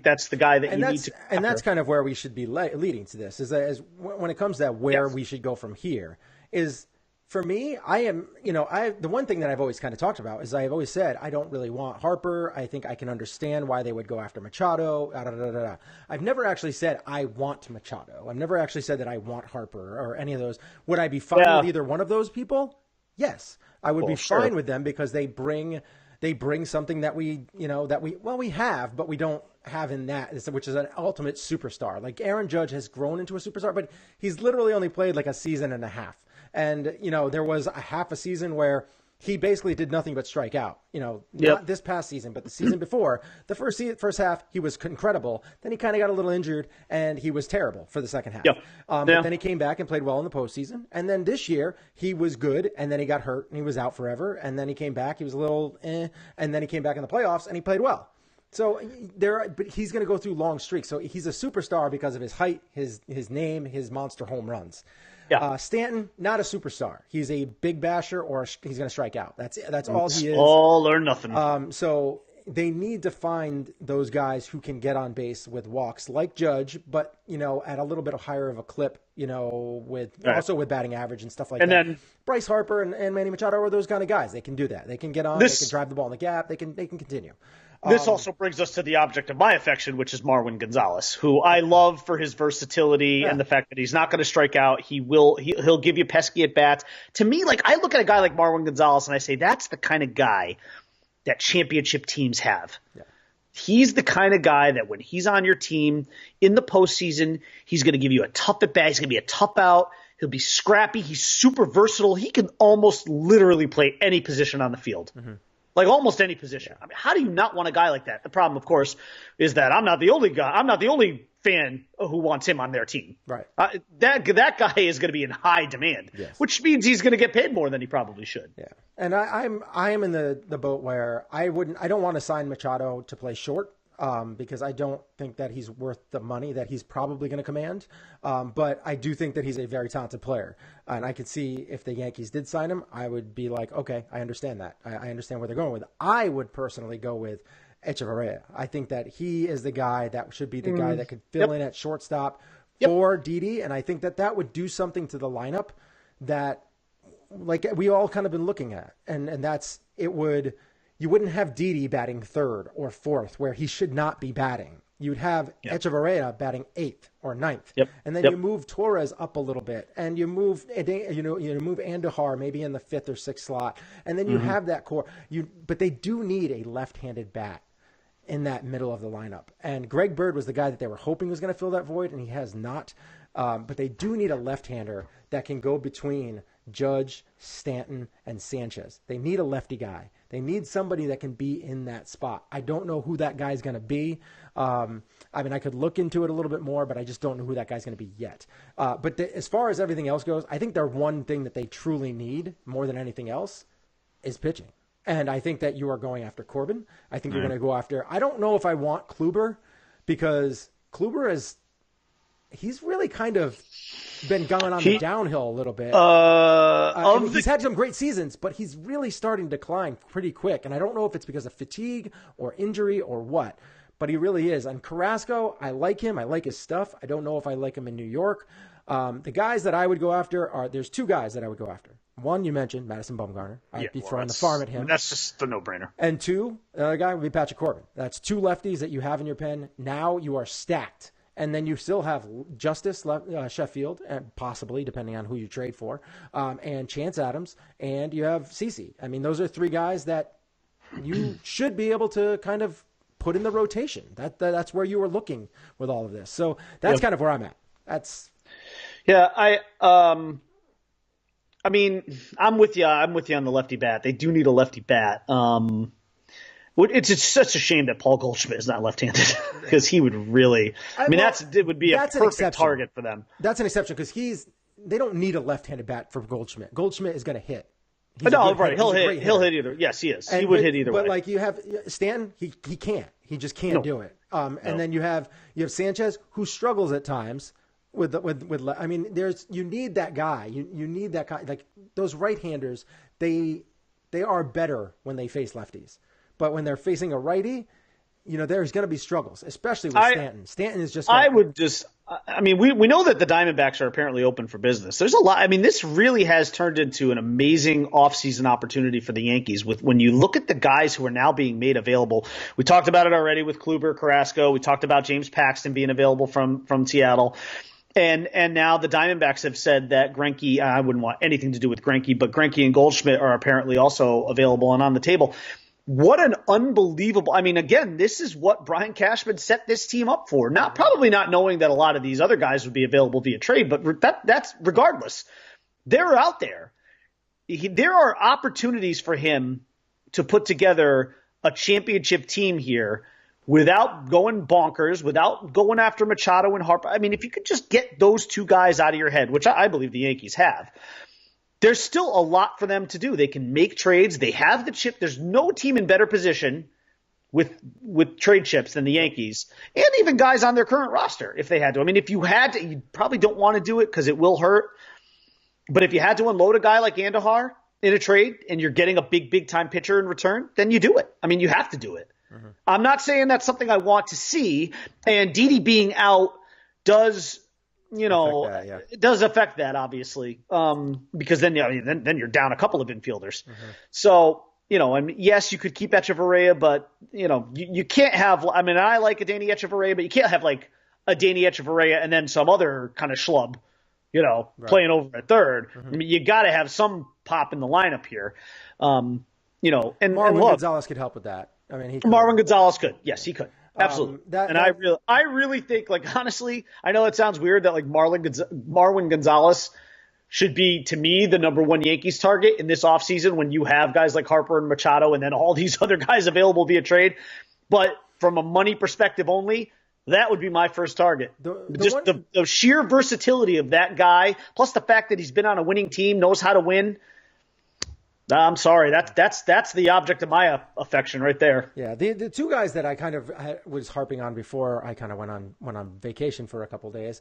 that's the guy that you need to. And that's kind of where we should be leading to this is when it comes to that where we should go from here is for me. The one thing that I've always kind of talked about is I've always said I don't really want Harper. I think I can understand why they would go after Machado. I've never actually said I want Machado. I've never actually said that I want Harper or any of those. Would I be fine with either one of those people? Yes. I would be fine with them because they bring something that we have, but we don't have in that, which is an ultimate superstar. Like Aaron Judge has grown into a superstar, but he's literally only played like a season and a half. And, there was a half a season where he basically did nothing but strike out. Not this past season, but the season before. The first half, he was incredible. Then he kind of got a little injured, and he was terrible for the second half. But then he came back and played well in the postseason. And then this year, he was good, and then he got hurt, and he was out forever. And then he came back. He was a little and then he came back in the playoffs, and he played well. So but he's going to go through long streaks. So he's a superstar because of his height, his name, his monster home runs. Yeah. Stanton, not a superstar. He's a big basher, or he's going to strike out. That's all he is. All or nothing. So they need to find those guys who can get on base with walks, like Judge, but at a little bit higher of a clip. Also with batting average and stuff like that. Then Bryce Harper and Manny Machado are those kind of guys. They can do that. They can get on. They can drive the ball in the gap. They can continue. This also brings us to the object of my affection, which is Marwin Gonzalez, who I love for his versatility and the fact that he's not going to strike out. He'll give you pesky at bats. To me, I look at a guy like Marwin Gonzalez and I say that's the kind of guy that championship teams have. Yeah. He's the kind of guy that when he's on your team in the postseason, he's going to give you a tough at bat. He's going to be a tough out. He'll be scrappy. He's super versatile. He can almost literally play any position on the field. Mm-hmm. Like almost any position. I mean, how do you not want a guy like that? The problem, of course, is that I'm not the only fan who wants him on their team. Right. That guy is going to be in high demand, which means he's going to get paid more than he probably should. Yeah. And I am in the boat where I don't want to sign Machado to play short. Because I don't think that he's worth the money that he's probably going to command. But I do think that he's a very talented player. And I could see if the Yankees did sign him, I would be like, okay, I understand that. I understand where they're going with. I would personally go with Echeverria. I think that he is the guy that should be the guy that could fill in at shortstop for Didi. And I think that would do something to the lineup that we all kind of been looking at. And you wouldn't have Didi batting third or fourth where he should not be batting. You'd have Echeverria batting 8th or 9th. And then you move Torres up a little bit and you move Andujar maybe in the 5th or 6th slot. And then you have that core. But they do need a left-handed bat in that middle of the lineup. And Greg Bird was the guy that they were hoping was going to fill that void, and he has not. But they do need a left-hander that can go between Judge, Stanton, and Sanchez. They need a lefty guy. They need somebody that can be in that spot. I don't know who that guy's going to be. I could look into it a little bit more, but I just don't know who that guy's going to be yet. But as far as everything else goes, I think their one thing that they truly need more than anything else is pitching. And I think that you are going after Corbin. I think you're going to go after – I don't know if I want Kluber because Kluber he's really kind of – been going on the downhill a little bit. He's had some great seasons, but he's really starting to decline pretty quick. And I don't know if it's because of fatigue or injury or what, but he really is. And Carrasco, I like him. I like his stuff. I don't know if I like him in New York. The guys that I would go after there's two guys that I would go after. One, you mentioned Madison Bumgarner. I'd be throwing the farm at him. That's just a no-brainer. And two, the other guy would be Patrick Corbin. That's two lefties that you have in your pen. Now you are stacked. And then you still have Justice Sheffield, and possibly, depending on who you trade for, and Chance Adams, and you have CeCe. I mean, those are three guys that you should be able to kind of put in the rotation. That's where you were looking with all of this. So that's kind of where I'm at. I mean, I'm with you. I'm with you on the lefty bat. They do need a lefty bat. It's such a shame that Paul Goldschmidt is not left-handed because he would really. It would be a perfect target for them. That's an exception because they don't need a left-handed bat for Goldschmidt. Goldschmidt is going to hit. He'll hit either. Yes, he is. He would hit either way. But like you have Stanton, he can't. He just can't do it. And then you have Sanchez who struggles at times. You need that guy. You need that guy. Like those right-handers, they are better when they face lefties, but when they're facing a righty, there's going to be struggles, especially with Stanton. Stanton is just. We know that the Diamondbacks are apparently open for business. There's a lot. I mean, this really has turned into an amazing offseason opportunity for the Yankees. When you look at the guys who are now being made available, we talked about it already with Kluber, Carrasco. We talked about James Paxton being available from Seattle. And now the Diamondbacks have said that Greinke, I wouldn't want anything to do with Greinke, but Greinke and Goldschmidt are apparently also available and on the table. What an unbelievable – I mean, again, this is what Brian Cashman set this team up for. Probably not knowing that a lot of these other guys would be available via trade, but that's regardless. They're out there. There are opportunities for him to put together a championship team here without going bonkers, without going after Machado and Harper. I mean, if you could just get those two guys out of your head, which I believe the Yankees have, there's still a lot for them to do. They can make trades. They have the chip. There's no team in better position with trade chips than the Yankees, and even guys on their current roster if they had to. I mean, if you had to, you probably don't want to do it because it will hurt. But if you had to unload a guy like Andahar in a trade and you're getting a big time pitcher in return, then you do it. I mean, you have to do it. Mm-hmm. I'm not saying that's something I want to see, and Didi being out does it does affect that obviously, because then you're down a couple of infielders. Mm-hmm. So yes, you could keep Echeverria, but you can't have. I mean, I like a Danny Echeverria, but you can't have like a Danny Echeverria and then some other kind of schlub, playing over at third. Mm-hmm. I mean, you got to have some pop in the lineup here, and Marwin Gonzalez could help with that. I mean, Marwin Gonzalez could. Yes, he could. Absolutely. I really think, like, honestly, I know it sounds weird that like Marwin Gonzalez should be, to me, the number one Yankees target in this offseason when you have guys like Harper and Machado and then all these other guys available via trade. But from a money perspective only, that would be my first target. The sheer versatility of that guy, plus the fact that he's been on a winning team, knows how to win. I'm sorry. That's the object of my affection right there. Yeah, the two guys that I kind of was harping on before I kind of went on vacation for a couple of days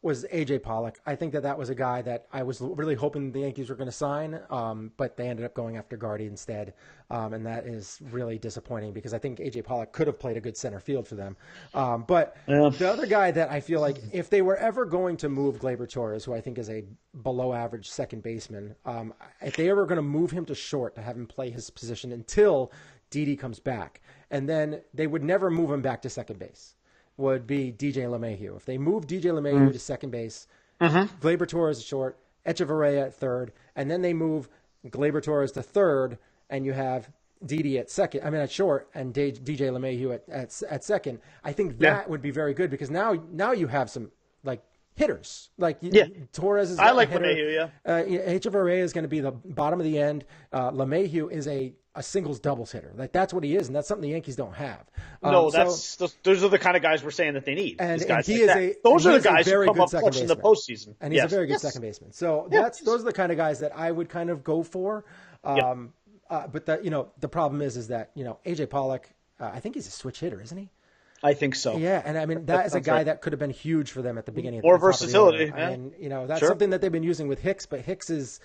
was A.J. Pollock. I think that was a guy that I was really hoping the Yankees were going to sign, but they ended up going after Gardy instead, and that is really disappointing because I think A.J. Pollock could have played a good center field for them. The other guy that I feel like if they were ever going to move Gleyber Torres, who I think is a below-average second baseman, if they ever going to move him to short to have him play his position until Didi comes back, and then they would never move him back to second base, would be DJ LeMahieu. If they move DJ LeMahieu to second base, Gleyber Torres to short, Echeverria at third, and then they move Gleyber Torres to third, and you have Didi at short, and DJ LeMahieu at second. I think that would be very good because now you have some like hitters. Torres is. I like LeMahieu. Echeverria is going to be the bottom of the end. LeMahieu is a singles doubles hitter. Like that's what he is, and that's something the Yankees don't have. Those are the kind of guys we're saying that they need. And, guys and those are the guys who come up clutch in the postseason. And he's a very good second baseman. So those are the kind of guys that I would kind of go for. But the problem is that AJ Pollock, I think he's a switch hitter, isn't he? I think so. Yeah, and I mean that is a guy that could have been huge for them at the beginning. More versatility. I mean, that's something that they've been using with Hicks, but Hicks is.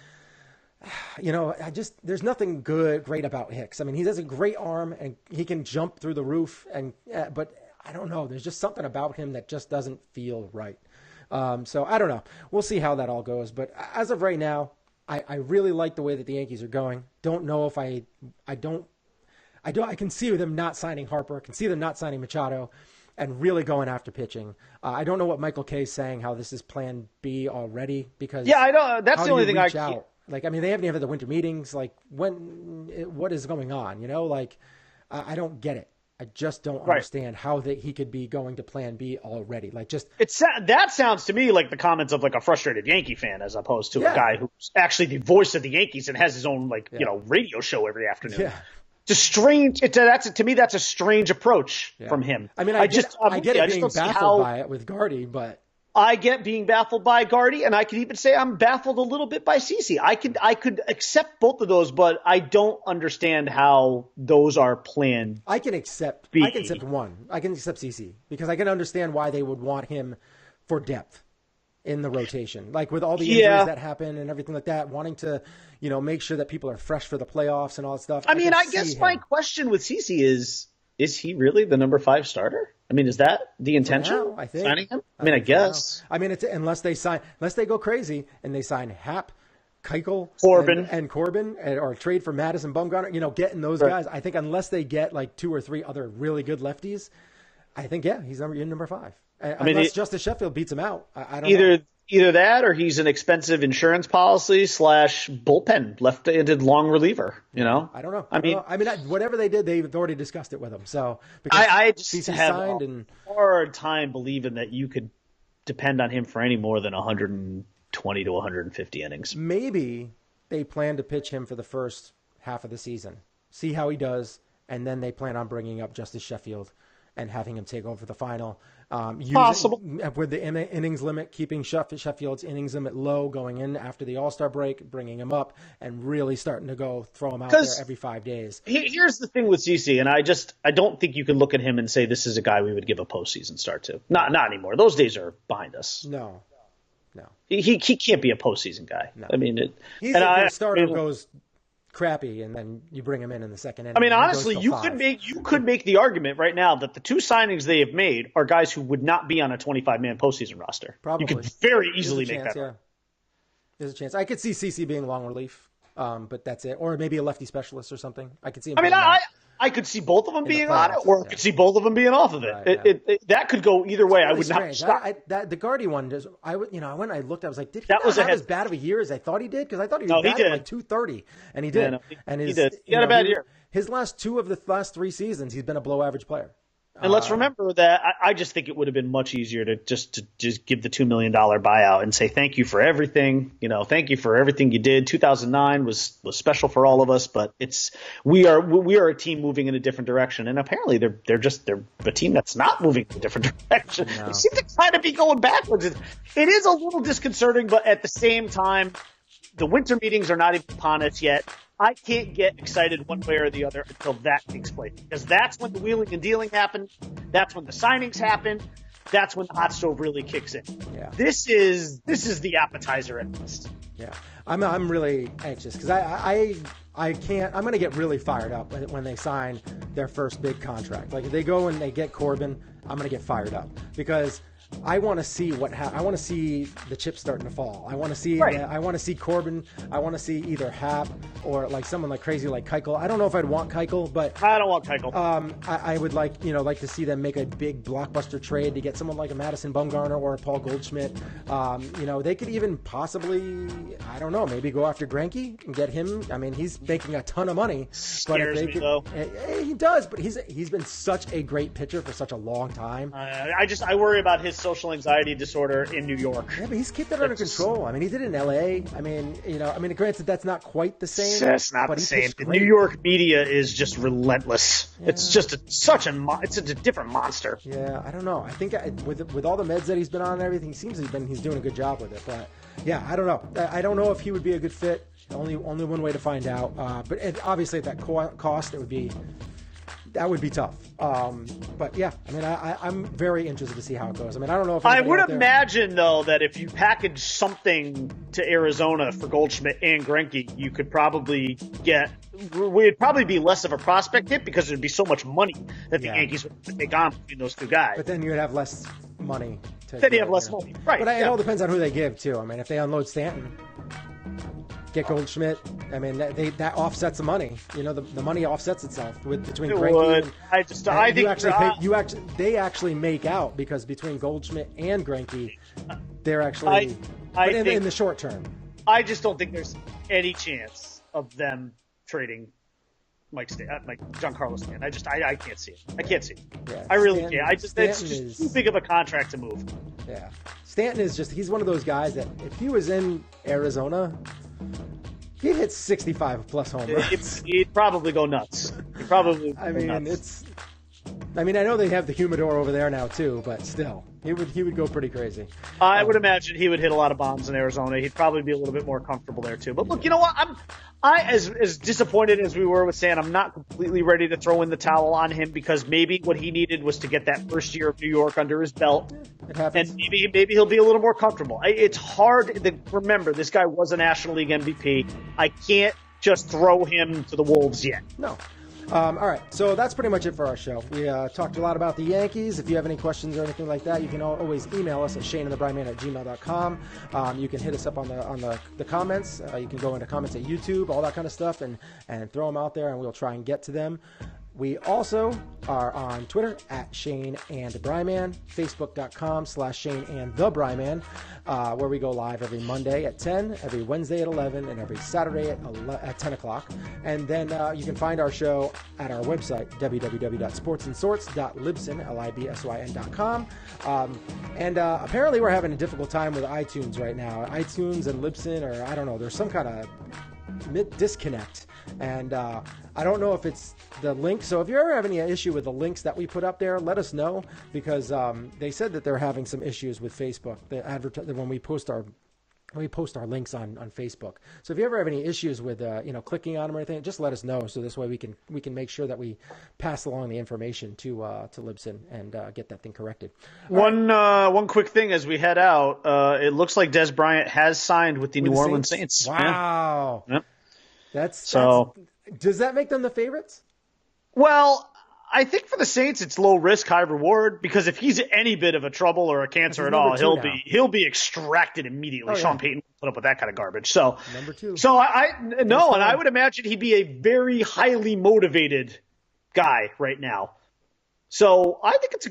There's nothing great about Hicks. I mean, he has a great arm and he can jump through the roof, but I don't know. There's just something about him that just doesn't feel right. So I don't know. We'll see how that all goes. But as of right now, I really like the way that the Yankees are going. Don't know if I can see them not signing Harper. I can see them not signing Machado and really going after pitching. I don't know what Michael Kay is saying, how this is plan B already, because I know that's the only thing out? Like, I mean, they haven't even had the winter meetings. Like, what is going on? I don't get it. I just don't understand how he could be going to plan B already. Like, just that sounds to me like the comments of like a frustrated Yankee fan, as opposed to a guy who's actually the voice of the Yankees and has his own radio show every afternoon. Yeah. It's a strange. To me, that's a strange approach from him. I mean, I get it being baffled by it with Gardy, but I get being baffled by Gardy, and I could even say I'm baffled a little bit by CeCe. I could accept both of those, but I don't understand how those are planned. I can accept one. I can accept CeCe because I can understand why they would want him for depth in the rotation, like with all the injuries that happen and everything like that, wanting to, make sure that people are fresh for the playoffs and all that stuff. I guess my question with CeCe is he really the number 5 starter? I mean, is that the intention? Now, I think signing him. I guess. I mean, it's unless they go crazy and they sign Happ, Keuchel, Corbin, and Corbin, or trade for Madison Bumgarner. Getting those guys. I think unless they get like 2 or 3 other really good lefties, I think he's number 5. Unless Justice Sheffield beats him out. I don't know. Either that or he's an expensive insurance policy / bullpen left-handed long reliever. I don't know. I mean, whatever they did, they've already discussed it with him. So I just have a hard time believing that you could depend on him for any more than 120 to 150 innings. Maybe they plan to pitch him for the first half of the season, see how he does, and then they plan on bringing up Justice Sheffield and having him take over the final. Possible. With the innings limit, keeping Sheffield's innings limit low going in after the All-Star break, bringing him up, and really starting to throw him out there every 5 days. Here's the thing with CeCe, and I don't think you can look at him and say this is a guy we would give a postseason start to. Not anymore. Those days are behind us. No. He can't be a postseason guy. No. I mean, he's a starter goes crappy, and then you bring him in the second inning. I mean, honestly, you could make the argument right now that the 2 signings they have made are guys who would not be on a 25-man postseason roster. Probably. You could very easily make that. Yeah. There's a chance. I could see CeCe being long relief, but that's it. Or maybe a lefty specialist or something. I could see him. I could see both of them being on it, or I could see both of them being off of it. Right, that could go either way. Really I would not stop. The Gardy one, when I looked, I was like, did he have as bad of a year as I thought he did? Because I thought he was batting like 230, and he did. He did. He had a bad year. His last 3 seasons, he's been a below-average player. And let's remember that I just think it would have been much easier to just give the $2 million buyout and say thank you for everything. Thank you for everything you did. 2009 was special for all of us, but we are a team moving in a different direction, and apparently they're a team that's not moving in a different direction. No. They seem to kind of be going backwards. It is a little disconcerting, but at the same time, the winter meetings are not even upon us yet. I can't get excited one way or the other until that takes place, because that's when the wheeling and dealing happen. That's when the signings happen. That's when the hot stove really kicks in. Yeah. This is the appetizer at least. Yeah, I'm really anxious because I can't. I'm going to get really fired up when they sign their first big contract. Like if they go and they get Corbin, I'm going to get fired up because I want to see I want to see the chips starting to fall. I want to see I want to see Corbin. I want to see either Happ or like someone like crazy like Keuchel. I don't know if I'd want Keuchel, but I don't want Keuchel. I would like to see them make a big blockbuster trade to get someone like a Madison Bumgarner or a Paul Goldschmidt. They could even possibly, I don't know, maybe go after Greinke and get him. I mean, he's making a ton of money. Scares me though. He does, but he's been such a great pitcher for such a long time. I worry about his social anxiety disorder in New York. Yeah, but he's kept it under control. I mean, he did it in L.A. I mean, granted, that's not quite the same. That's not the same. The New York media is just relentless. Yeah. It's just it's a different monster. Yeah, I don't know. I think with all the meds that he's been on and everything, he seems he's doing a good job with it. But yeah, I don't know. I don't know if he would be a good fit. Only one way to find out. But obviously at that cost, that would be tough. But yeah, I mean, I'm very interested to see how it goes. I mean, I don't know if I would imagine though that if you package something to Arizona for Goldschmidt and Greinke, you could probably it'd probably be less of a prospect hit because there'd be so much money that the Yankees would take on between those two guys. But then you'd have less money. Then you have less money, right? But it all depends on who they give too. I mean, if they unload Stanton, get Goldschmidt. I mean, that offsets the money. The money offsets itself between Greinke. They actually make out because between Goldschmidt and Greinke, they're actually in the short term. I just don't think there's any chance of them trading Giancarlo Stanton. I can't see it. I can't see it. Yeah, I really Stanton, can't. It's just too big of a contract to move. Yeah. Stanton is he's one of those guys that if he was in Arizona, he'd hit 65 plus home runs. He'd probably go nuts. I know they have the humidor over there now too, but still, he would go pretty crazy. I would imagine he would hit a lot of bombs in Arizona. He'd probably be a little bit more comfortable there too. But look, you know what? As disappointed as we were with Stan, I'm not completely ready to throw in the towel on him because maybe what he needed was to get that first year of New York under his belt. It happens. And maybe he'll be a little more comfortable. It's hard to remember this guy was a National League MVP. I can't just throw him to the Wolves yet. No. All right, so that's pretty much it for our show. We talked a lot about the Yankees. If you have any questions or anything like that, you can always email us at shaneandthebrideman@gmail.com. You can hit us up on the comments. You can go into comments at YouTube, all that kind of stuff, and throw them out there, and we'll try and get to them. We also are on Twitter at Shane and Bryman, Facebook.com/ShaneandTheBryman, where we go live every Monday at 10, every Wednesday at 11, and every Saturday at 10 o'clock. And then you can find our show at our website, www.sportsandsorts.libsyn.com. And apparently we're having a difficult time with iTunes right now. iTunes and Libsyn, or I don't know, there's some kind of disconnect. And I don't know if it's the link. So if you ever have any issue with the links that we put up there, let us know, because they said that they're having some issues with Facebook. When we post our links on Facebook. So if you ever have any issues with clicking on them or anything, just let us know. So this way we can make sure that we pass along the information to Libsyn and get that thing corrected. One quick thing as we head out, it looks like Des Bryant has signed with the New Orleans Saints. Wow. Yeah. Does that make them the favorites? Well, I think for the Saints it's low risk, high reward, because if he's any bit of a trouble or a cancer at all, he'll be extracted immediately. Oh, yeah. Sean Payton put up with that kind of garbage. So number 2. So and I would imagine he'd be a very highly motivated guy right now. So I think it's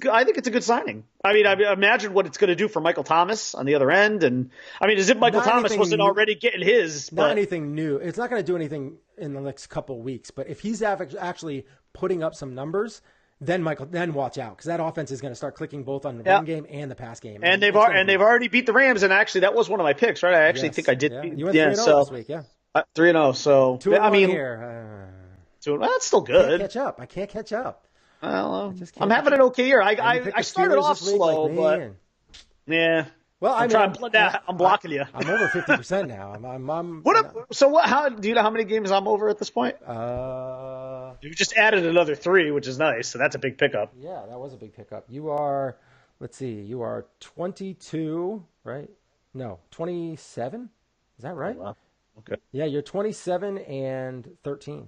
a good signing. I imagine what it's going to do for Michael Thomas on the other end, and as if Michael Thomas wasn't already getting his. Not anything new. It's not going to do anything in the next couple of weeks. But if he's actually putting up some numbers, then watch out, because that offense is going to start clicking both on the run game and the pass game. And they've already beat the Rams, and actually that was one of my picks, right? I actually think I did. Yeah. You went 3-0 this week, yeah. 3-0. So 2-1 here. That's still good. I can't catch up. Well, I'm having an okay year. I started off slow, but yeah. Well, I'm blocking you. I'm over 50% now. How do you know how many games I'm over at this point? You just added another 3, which is nice. So that's a big pickup. Yeah, that was a big pickup. You are, let's see, you are 22, right? No, 27. Is that right? Oh, wow. Okay. Yeah, you're 27 and 13.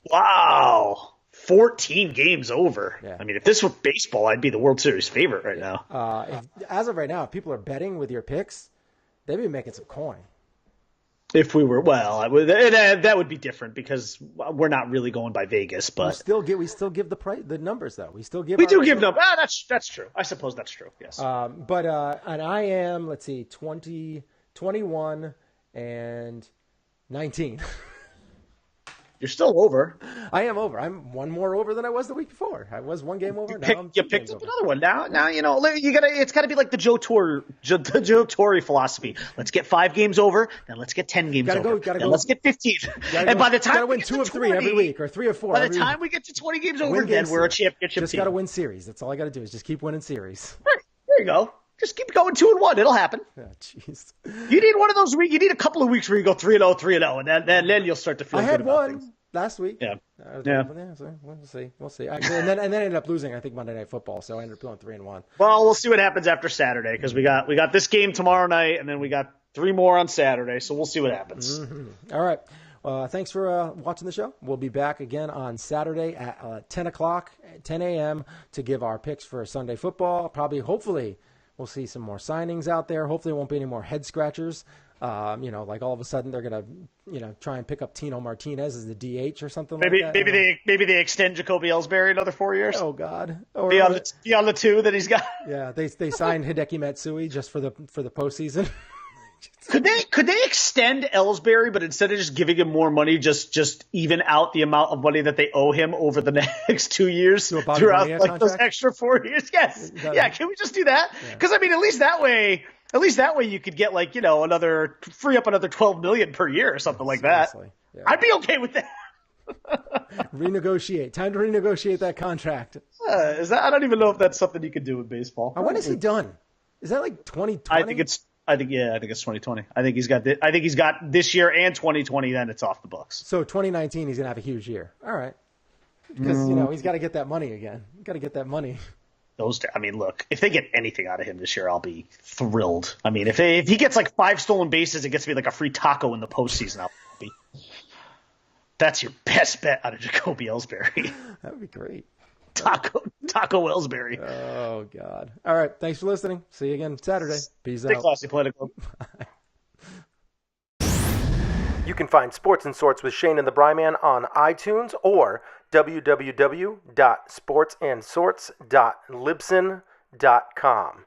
Wow. 14 games over. Yeah. If this were baseball, I'd be the World Series favorite right now. As of right now, if people are betting with your picks, they'd be making some coin. If we were, that would be different, because we're not really going by Vegas. But we still give the numbers, though. We do give numbers. That's true. I suppose that's true. Yes. And I am, let's see, 20, 21, and 19. You're still over. I am over. I'm one more over than I was the week before. I was one game over. You picked up another one. Now it's got to be like the Joe Torre philosophy. Let's get 5 games over, then let's get 10 games over. Then let's get 15. And by the time we win 2 of 3 every week, or 3 or 4. By the time we get to 20 games over, then we're a championship team. Just got to win series. That's all I got to do is just keep winning series. Right. There you go. Just keep going 2-1. It'll happen. Oh, jeez. You need one of those weeks. You need a couple of weeks where you go 3-0, 3-0, and then you'll start to feel good about things. I had one last week. Yeah. So we'll see. Actually, and then I ended up losing, I think, Monday Night Football, so I ended up going 3-1. Well, we'll see what happens after Saturday, because we got this game tomorrow night, and then we got 3 more on Saturday, so we'll see what happens. Mm-hmm. All right. Thanks for watching the show. We'll be back again on Saturday at 10 a.m. to give our picks for Sunday football. Hopefully, we'll see some more signings out there. Hopefully, it won't be any more head scratchers. Like all of a sudden they're gonna, try and pick up Tino Martinez as the DH or something like that. Maybe they extend Jacoby Ellsbury another 4 years. Oh God! Beyond the 2 that he's got. Yeah, they signed Hideki Matsui just for the postseason. Could they extend Ellsbury, but instead of just giving him more money, just even out the amount of money that they owe him over the next 2 years throughout like those extra 4 years? Yes, yeah. Can we just do that? Because I mean, at least that way you could get like free up another $12 million per year or something like that. Yeah. I'd be okay with that. Renegotiate. Time to renegotiate that contract. I don't even know if that's something you could do with baseball. When is he done? Is that like 2020? I think it's 2020. I think he's got this year and 2020. Then it's off the books. So 2019, he's gonna have a huge year. All right, because he's got to get that money again. Got to get that money. Look, if they get anything out of him this year, I'll be thrilled. I mean, if he gets like 5 stolen bases, it gets me like a free taco in the postseason. That's your best bet out of Jacoby Ellsbury. That would be great. Taco Ellsbury. Oh, God. All right. Thanks for listening. See you again Saturday. Peace out. Stay classy, Politico. You can find Sports and Sorts with Shane and the Bryman on iTunes or www.sportsandsorts.libsyn.com.